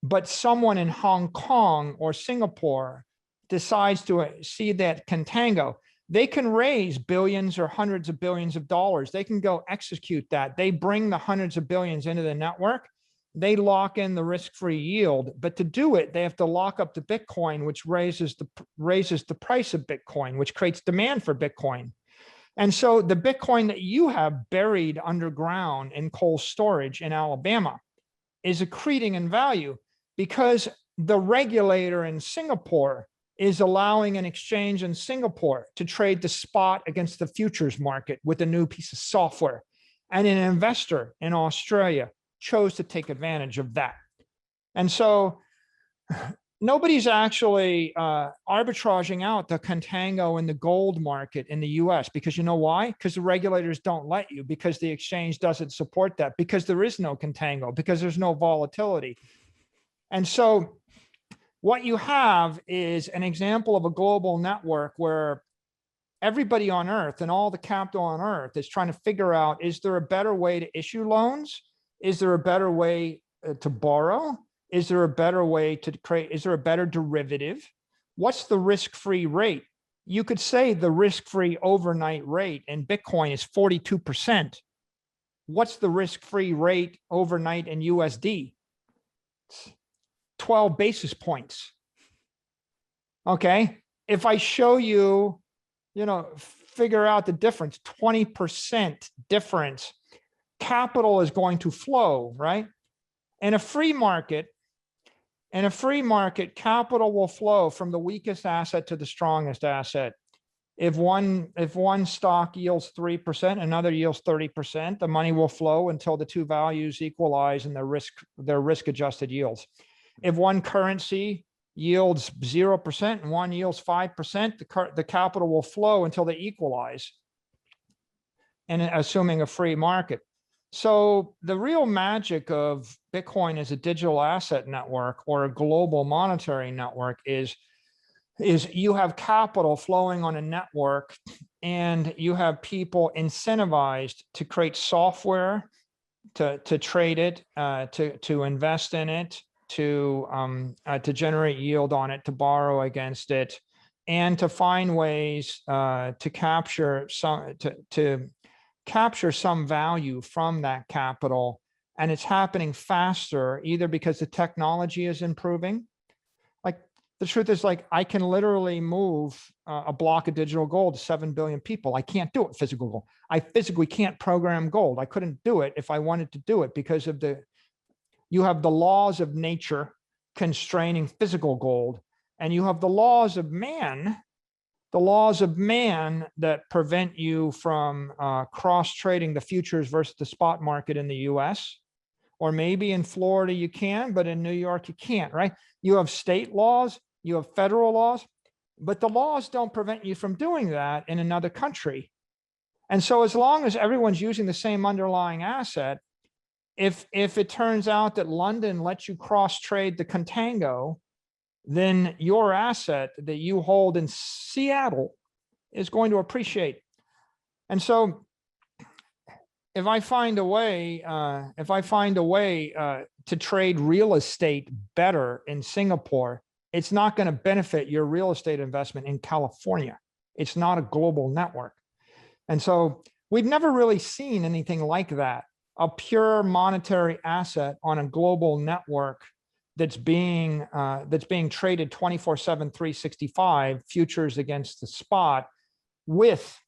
but someone in Hong Kong or Singapore decides to see that contango, they can raise billions or hundreds of billions of dollars. They can go execute that. They bring the hundreds of billions into the network. They lock in the risk-free yield, but to do it, they have to lock up the Bitcoin, which raises the price of Bitcoin, which creates demand for Bitcoin. And so the Bitcoin that you have buried underground in cold storage in Alabama is accreting in value because the regulator in Singapore is allowing an exchange in Singapore to trade the spot against the futures market with a new piece of software. And an investor in Australia chose to take advantage of that. And so nobody's actually arbitraging out the contango in the gold market in the US, because you know why? Because the regulators don't let you, because the exchange doesn't support that, because there is no contango, because there's no volatility. And so what you have is an example of a global network where everybody on earth and all the capital on earth is trying to figure out, is there a better way to issue loans? Is there a better way to borrow? Is there a better way to create? Is there a better derivative? What's the risk-free rate? You could say the risk-free overnight rate in Bitcoin is 42%. What's the risk-free rate overnight in USD? 12 basis points. Okay. If I show you, figure out the difference, 20% difference, capital is going to flow, right? In a free market, capital will flow from the weakest asset to the strongest asset. If one stock yields 3%, another yields 30%, the money will flow until the two values equalize in their risk adjusted yields. If one currency yields 0% and one yields 5%, the capital will flow until they equalize, and assuming a free market. So the real magic of Bitcoin as a digital asset network or a global monetary network is you have capital flowing on a network, and you have people incentivized to create software, to trade it, to invest in it, to generate yield on it, to borrow against it, and to find ways to capture some value from that capital. And it's happening faster, either because the technology is improving. Like, the truth is, like, I can literally move a block of digital gold to 7 billion people. I can't do it physical gold. I physically can't program gold. I couldn't do it if I wanted to do it because of you have the laws of nature constraining physical gold, and you have the laws of man that prevent you from cross-trading the futures versus the spot market in the US. Or maybe in Florida you can, but in New York you can't, right? You have state laws, you have federal laws, but the laws don't prevent you from doing that in another country. And so as long as everyone's using the same underlying asset, if it turns out that London lets you cross-trade the contango, then your asset that you hold in Seattle is going to appreciate. And so if I find a way to trade real estate better in Singapore, it's not going to benefit your real estate investment in California. It's not a global network. And so we've never really seen anything like that, a pure monetary asset on a global network that's being traded 24/7, 365, futures against the spot, with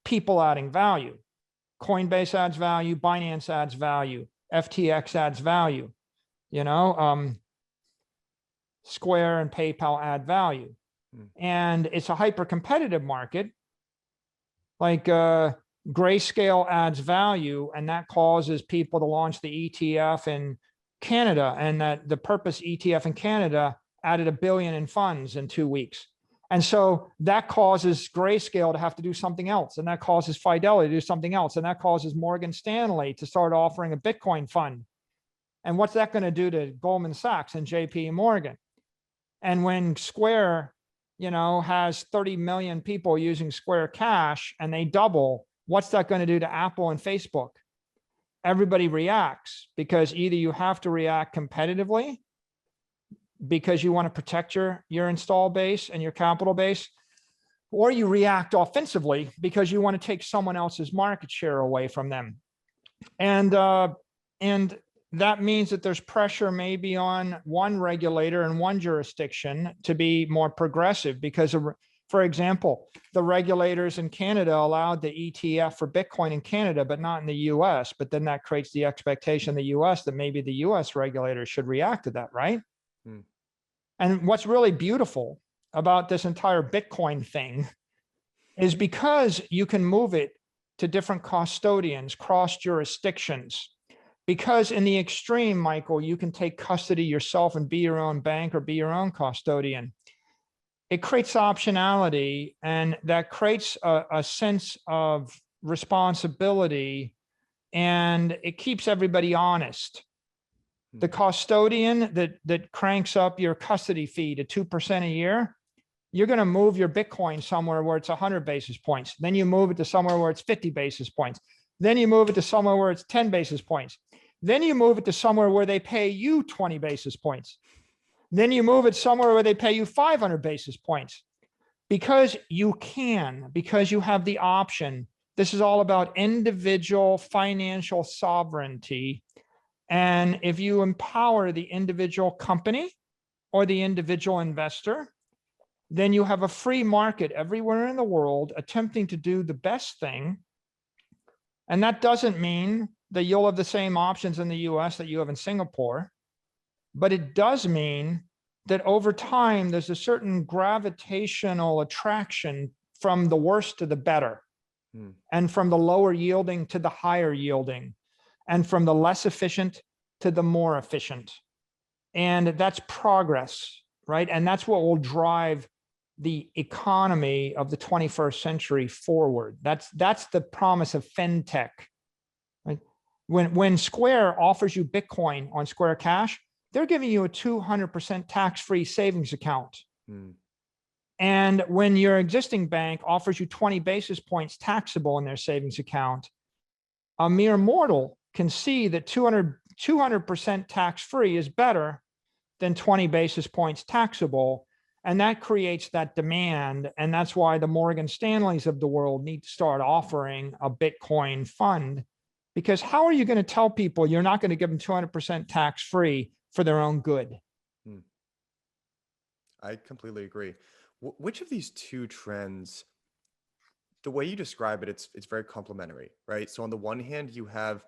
people adding value. Coinbase adds value, Binance adds value, FTX adds value, Square and PayPal add value. And it's a hyper competitive market. Like Grayscale adds value, and that causes people to launch the ETF in Canada, and that the Purpose ETF in Canada added $1 billion in funds in 2 weeks. And so that causes Grayscale to have to do something else, and that causes Fidelity to do something else, and that causes Morgan Stanley to start offering a Bitcoin fund. And what's that going to do to Goldman Sachs and JP Morgan? And when Square, has 30 million people using Square Cash and they double, what's that going to do to Apple and Facebook? Everybody reacts, because either you have to react competitively because you want to protect your install base and your capital base, or you react offensively because you want to take someone else's market share away from them. And that means that there's pressure maybe on one regulator in one jurisdiction to be more progressive, because for example, the regulators in Canada allowed the ETF for Bitcoin in Canada, but not in the US. But then that creates the expectation in the US that maybe the US regulators should react to that, right? And what's really beautiful about this entire Bitcoin thing is because you can move it to different custodians, cross jurisdictions. Because in the extreme, Michael, you can take custody yourself and be your own bank or be your own custodian. It creates optionality, and that creates a sense of responsibility, and it keeps everybody honest. The custodian that cranks up your custody fee to 2% a year, you're going to move your Bitcoin somewhere where it's 100 basis points. Then you move it to somewhere where it's 50 basis points. Then you move it to somewhere where it's 10 basis points. Then you move it to somewhere where they pay you 20 basis points. Then you move it somewhere where they pay you 500 basis points. Because you have the option. This is all about individual financial sovereignty. And if you empower the individual company or the individual investor, then you have a free market everywhere in the world attempting to do the best thing. And that doesn't mean that you'll have the same options in the US that you have in Singapore, but it does mean that over time, there's a certain gravitational attraction from the worst to the better, and from the lower yielding to the higher yielding, and from the less efficient to the more efficient. And that's progress, right? And that's what will drive the economy of the 21st century forward. That's the promise of fintech, right? When Square offers you Bitcoin on Square Cash, they're giving you a 200% tax-free savings account. And when your existing bank offers you 20 basis points taxable in their savings account, a mere mortal can see that 200% tax-free is better than 20 basis points taxable. And that creates that demand. And that's why the Morgan Stanleys of the world need to start offering a Bitcoin fund. Because how are you going to tell people you're not going to give them 200% tax-free for their own good? I completely agree. Which of these two trends, the way you describe it, it's very complementary, right? So on the one hand, you have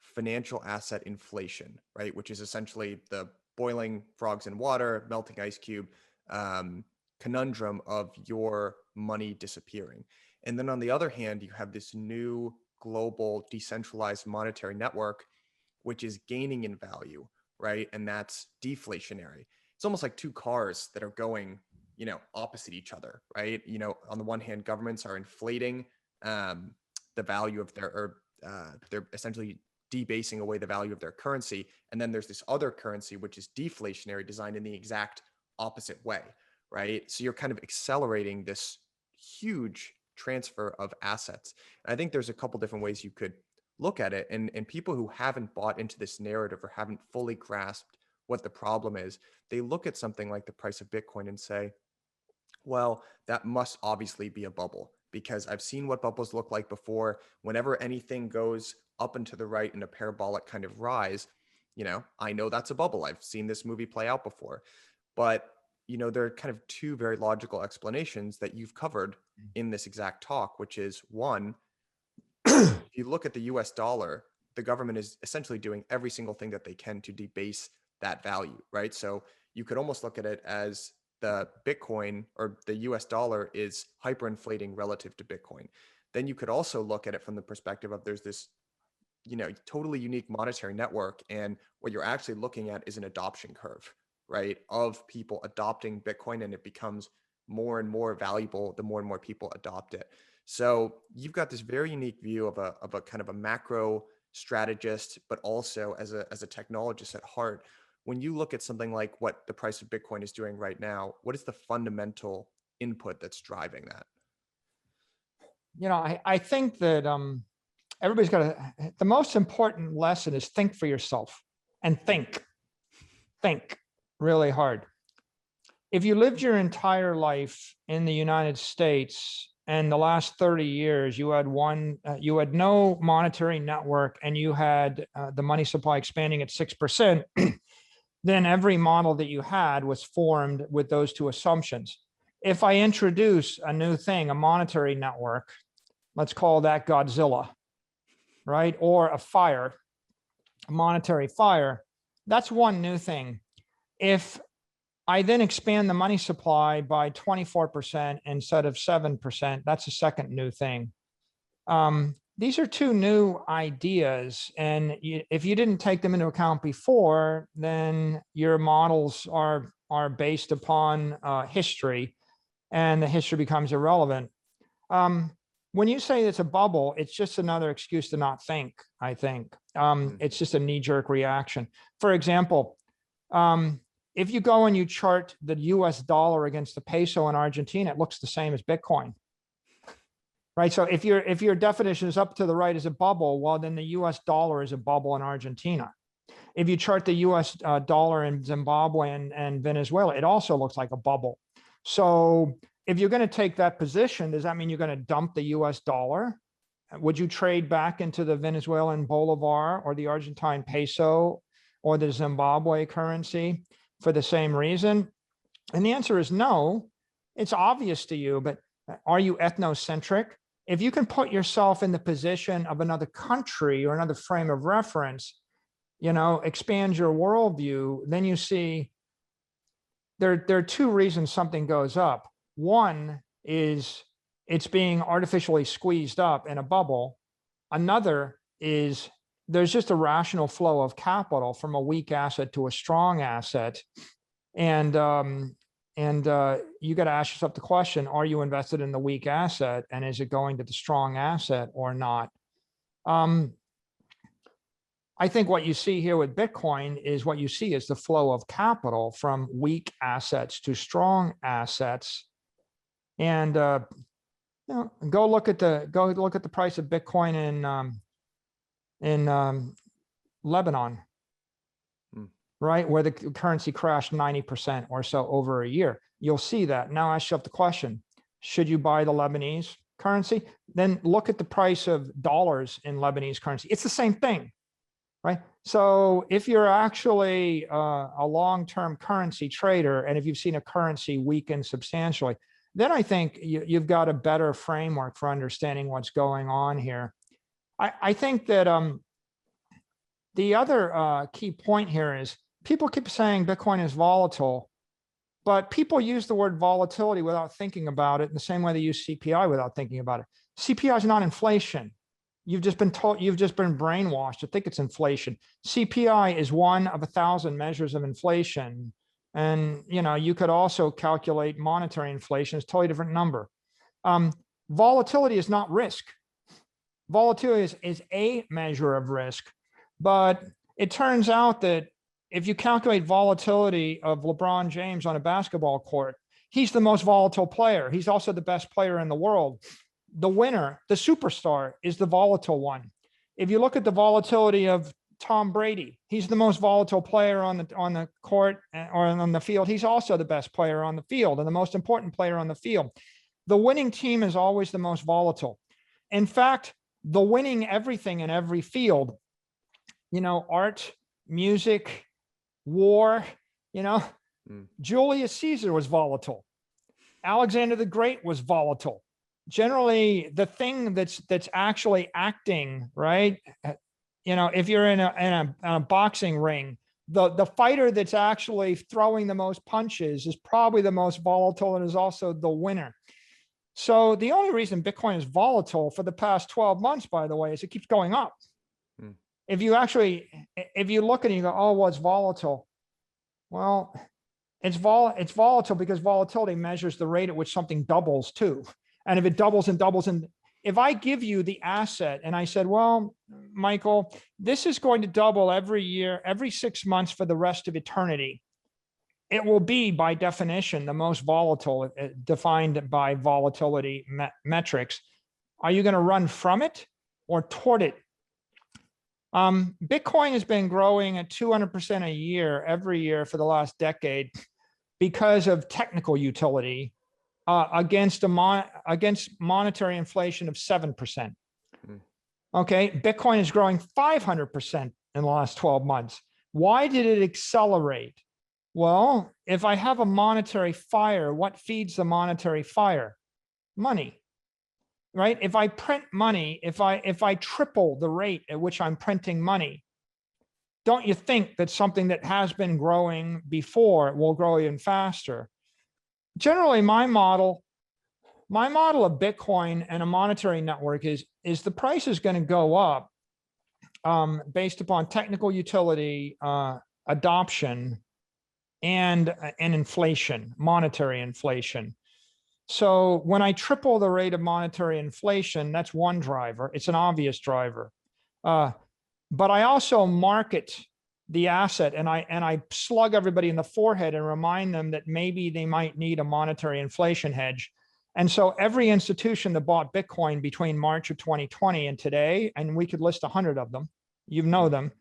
financial asset inflation, right? Which is essentially the boiling frogs in water, melting ice cube conundrum of your money disappearing. And then on the other hand, you have this new global decentralized monetary network, which is gaining in value, right? And that's deflationary. It's almost like two cars that are going, opposite each other, right? On the one hand, governments are inflating the value of they're essentially debasing away the value of their currency. And then there's this other currency, which is deflationary, designed in the exact opposite way, right? So you're kind of accelerating this huge transfer of assets. And I think there's a couple different ways you could look at it. And people who haven't bought into this narrative or haven't fully grasped what the problem is, they look at something like the price of Bitcoin and say, well, that must obviously be a bubble, because I've seen what bubbles look like before. Whenever anything goes up and to the right in a parabolic kind of rise, I know that's a bubble. I've seen this movie play out before. But, there are kind of two very logical explanations that you've covered in this exact talk, which is one, if you look at the US dollar, the government is essentially doing every single thing that they can to debase that value, right? So you could almost look at it as the Bitcoin or the US dollar is hyperinflating relative to Bitcoin. Then you could also look at it from the perspective of there's this, totally unique monetary network. And what you're actually looking at is an adoption curve, right? Of people adopting Bitcoin, and it becomes more and more valuable the more and more people adopt it. So you've got this very unique view of a kind of a macro strategist, but also as a technologist at heart. When you look at something like what the price of Bitcoin is doing right now, what is the fundamental input that's driving that? I think that everybody's got the most important lesson is think for yourself, and think really hard. If you lived your entire life in the United States and the last 30 years, you had no monetary network, and you had the money supply expanding at 6%, then every model that you had was formed with those two assumptions. If I introduce a new thing, a monetary network, let's call that Godzilla, right? Or a monetary fire, that's one new thing. If I then expand the money supply by 24% instead of 7%, that's a second new thing. These are two new ideas, and if you didn't take them into account before, then your models are based upon history, and the history becomes irrelevant. When you say it's a bubble, it's just another excuse to not think, I think. It's just a knee-jerk reaction. For example, if you go and you chart the US dollar against the peso in Argentina, it looks the same as Bitcoin. Right. So if your definition is up to the right is a bubble, well, then the US dollar is a bubble in Argentina. If you chart the US dollar in Zimbabwe and Venezuela, it also looks like a bubble. So if you're going to take that position, does that mean you're going to dump the US dollar? Would you trade back into the Venezuelan bolivar or the Argentine peso or the Zimbabwe currency for the same reason? And the answer is no. It's obvious to you, but are you ethnocentric? If you can put yourself in the position of another country or another frame of reference, expand your worldview, then you see there are two reasons something goes up. One is it's being artificially squeezed up in a bubble. Another is there's just a rational flow of capital from a weak asset to a strong asset. And you got to ask yourself the question, are you invested in the weak asset, and is it going to the strong asset or not? I think what you see here with Bitcoin is what you see is the flow of capital from weak assets to strong assets. And go look at the price of Bitcoin in Lebanon, right, where the currency crashed 90% or so over a year. You'll see that. Now ask yourself the question, should you buy the Lebanese currency? Then look at the price of dollars in Lebanese currency. It's the same thing, right? So if you're actually a long-term currency trader, and if you've seen a currency weaken substantially, then I think you've got a better framework for understanding what's going on here. I think that the other key point here is people keep saying Bitcoin is volatile, but people use the word volatility without thinking about it in the same way they use CPI without thinking about it. CPI is not inflation. You've just been told, you've just been brainwashed to think it's inflation. CPI is one of 1,000 measures of inflation. And you could also calculate monetary inflation. It's a totally different number. Volatility is not risk. Volatility is a measure of risk, but it turns out that if you calculate volatility of LeBron James on a basketball court, he's the most volatile player. He's also the best player in the world. The winner, the superstar, is the volatile one. If you look at the volatility of Tom Brady, he's the most volatile player on the court or on the field. He's also the best player on the field and the most important player on the field. The winning team is always the most volatile. In fact, the winning everything in every field, art, music, war, Julius Caesar was volatile. Alexander the Great was volatile. Generally, the thing that's actually acting, right? If you're in a boxing ring, the fighter that's actually throwing the most punches is probably the most volatile and is also the winner. So the only reason Bitcoin is volatile for the past 12 months, by the way, is it keeps going up. If you look at it and you go, oh, well, it's volatile. Well, it's volatile because volatility measures the rate at which something doubles too. And if it doubles and doubles, and if I give you the asset and I said, well, Michael, this is going to double every year, every 6 months for the rest of eternity, it will be by definition the most volatile, defined by volatility metrics. Are you going to run from it or toward it? Bitcoin has been growing at 200% a year, every year for the last decade because of technical utility against monetary inflation of 7%. Okay, Bitcoin is growing 500% in the last 12 months. Why did it accelerate? Well, if I have a monetary fire, what feeds the monetary fire? Money. Right? If I print money, if I triple the rate at which I'm printing money, don't you think that something that has been growing before will grow even faster? Generally, my model of Bitcoin and a monetary network is the price is going to go up based upon technical utility, adoption, and inflation, monetary inflation. So when I triple the rate of monetary inflation, that's one driver. It's an obvious driver. But I also market the asset and I slug everybody in the forehead and remind them that maybe they might need a monetary inflation hedge. And so every institution that bought Bitcoin between March of 2020 and today, and we could list 100 of them, you know them,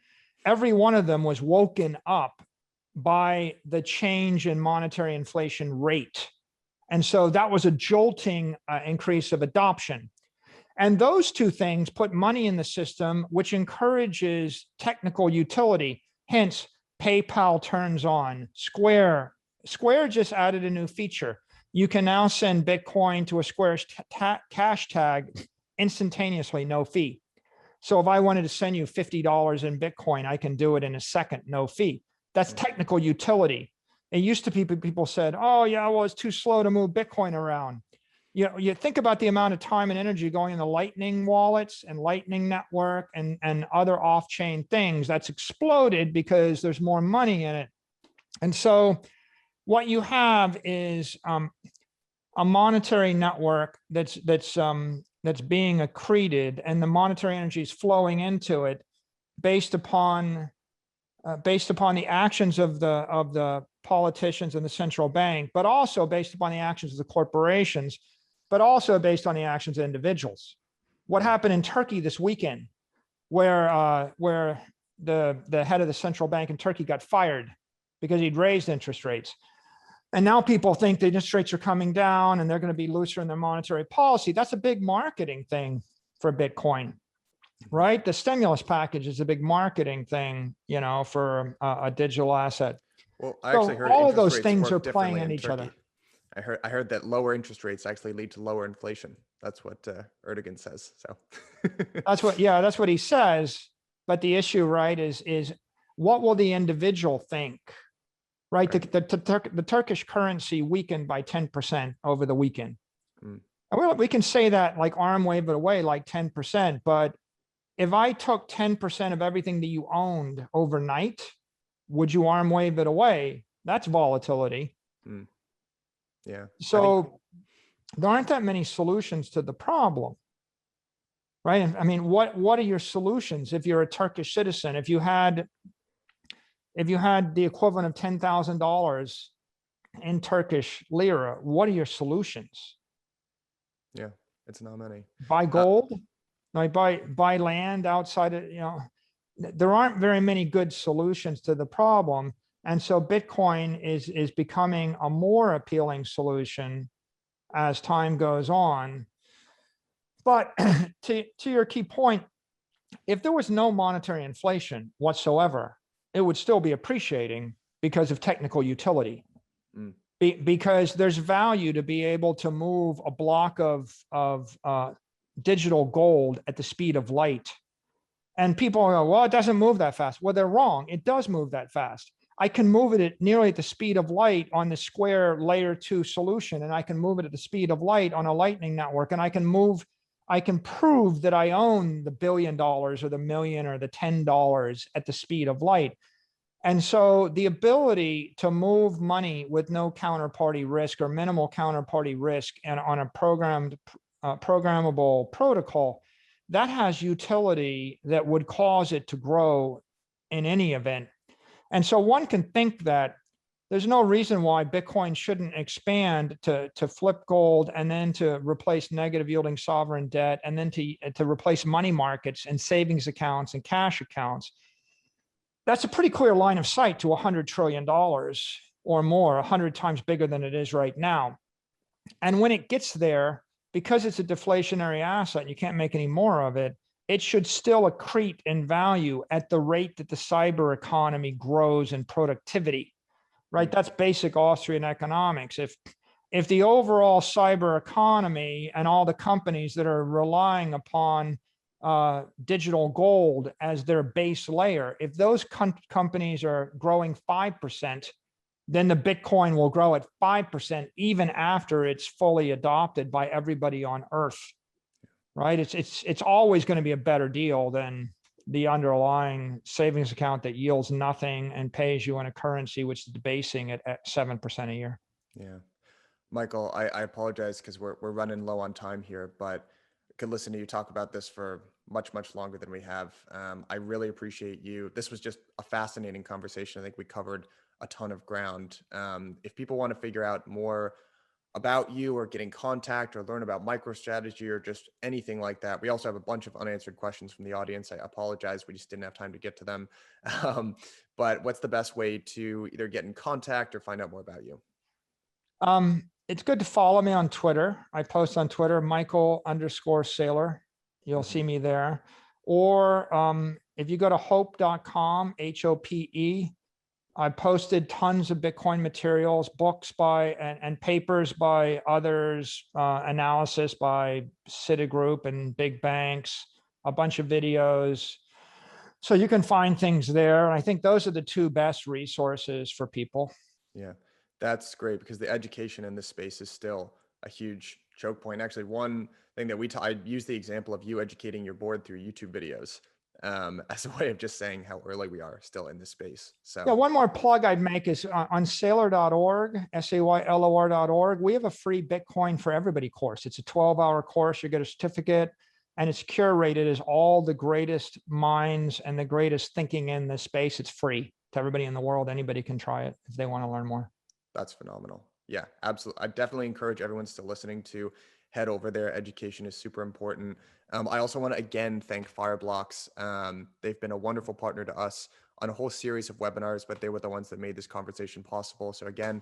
every one of them was woken up by the change in monetary inflation rate. And so that was a jolting increase of adoption. And those two things put money in the system, which encourages technical utility. Hence, PayPal turns on. Square just added a new feature. You can now send Bitcoin to a Square cash tag instantaneously, no fee. So if I wanted to send you $50 in Bitcoin, I can do it in a second, no fee. That's technical utility. It used to be people said, oh yeah, well, it's too slow to move Bitcoin around. You think about the amount of time and energy going in the Lightning wallets and Lightning Network and other off-chain things that's exploded because there's more money in it. And so what you have is a monetary network that's being accreted, and the monetary energy is flowing into it based upon the actions of the politicians and the central bank, but also based upon the actions of the corporations, but also based on the actions of individuals. What happened in Turkey this weekend, where the head of the central bank in Turkey got fired because he'd raised interest rates. And now people think the interest rates are coming down and they're going to be looser in their monetary policy. That's a big marketing thing for Bitcoin, right? The stimulus package is a big marketing thing, for a digital asset. Well, I actually heard all of interest those rates things work are playing differently on in each Turkey. other. I heard that lower interest rates actually lead to lower inflation. That's what Erdogan says. So that's what he says. But the issue, right, is what will the individual think? Right, Right. The Turkish currency weakened by 10% over the weekend. Mm. Well, we can say that like arm wave it away like 10%, but if I took 10% of everything that you owned overnight, would you arm wave it away? That's volatility. Mm. Yeah. So there aren't that many solutions to the problem, right? I mean, what are your solutions if you're a Turkish citizen? If you had the equivalent of $10,000 in Turkish lira, what are your solutions? Yeah, it's not many. Buy gold? Like buy land outside of, there aren't very many good solutions to the problem. And so Bitcoin is becoming a more appealing solution as time goes on. But to your key point, if there was no monetary inflation whatsoever, it would still be appreciating because of technical utility. Mm. Because there's value to be able to move a block of digital gold at the speed of light. And people go, well, it doesn't move that fast. Well, they're wrong. It does move that fast. I can move it at nearly at the speed of light on the Square layer 2 solution, and I can move it at the speed of light on a Lightning network, and I can prove that I own the $1 billion or the $1 million or the $10 at the speed of light. And so the ability to move money with no counterparty risk or minimal counterparty risk and on a programmable protocol, that has utility that would cause it to grow in any event. And so one can think that there's no reason why Bitcoin shouldn't expand to flip gold and then to replace negative yielding sovereign debt and then to replace money markets and savings accounts and cash accounts. That's a pretty clear line of sight to $100 trillion or more, 100 times bigger than it is right now. And when it gets there, because it's a deflationary asset, and you can't make any more of it, it should still accrete in value at the rate that the cyber economy grows in productivity, right? That's basic Austrian economics. If the overall cyber economy and all the companies that are relying upon digital gold as their base layer, if those companies are growing 5%, then the Bitcoin will grow at 5% even after it's fully adopted by everybody on Earth, right? It's always going to be a better deal than the underlying savings account that yields nothing and pays you in a currency which is debasing at 7% a year. Yeah. Michael, I apologize because we're running low on time here, but I could listen to you talk about this for much, much longer than we have. I really appreciate you. This was just a fascinating conversation. I think we covered a ton of ground. If people want to figure out more about you or get in contact or learn about MicroStrategy or just anything like that, we also have a bunch of unanswered questions from the audience. I apologize. We just didn't have time to get to them. But what's the best way to either get in contact or find out more about you? It's good to follow me on Twitter. I post on Twitter, Michael_Saylor. You'll see me there. Or if you go to hope.com, HOPE, I posted tons of Bitcoin materials, books by and papers by others, analysis by Citigroup and big banks, a bunch of videos. So you can find things there. I think those are the two best resources for people. Yeah, that's great because the education in this space is still a huge choke point. Actually, one thing that I use the example of you educating your board through YouTube videos as a way of just saying how early we are still in this space. Yeah, So one more plug I'd make is on Saylor.org, Saylor.org. We have a free Bitcoin for everybody course. It's a 12-hour course. You get a certificate, and it's curated as all the greatest minds and the greatest thinking in this space. It's free to everybody in the world. Anybody can try it if they want to learn more. that's phenomenal. Yeah, absolutely. I definitely encourage everyone still listening to head over there. Education is super important. I also want to again thank Fireblocks. They've been a wonderful partner to us on a whole series of webinars, but they were the ones that made this conversation possible. So again,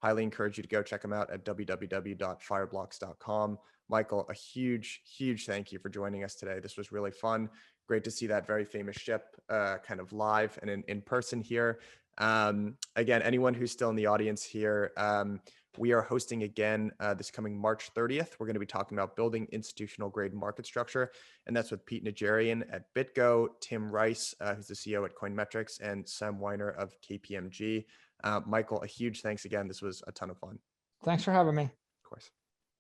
highly encourage you to go check them out at www.fireblocks.com. Michael, a huge, huge thank you for joining us today. This was really fun. Great to see that very famous ship kind of live and in person here. Again, anyone who's still in the audience here, we are hosting again this coming March 30th. We're going to be talking about building institutional grade market structure. And that's with Pete Najarian at BitGo, Tim Rice, who's the CEO at Coinmetrics, and Sam Weiner of KPMG. Michael, a huge thanks again. This was a ton of fun. Thanks for having me. Of course.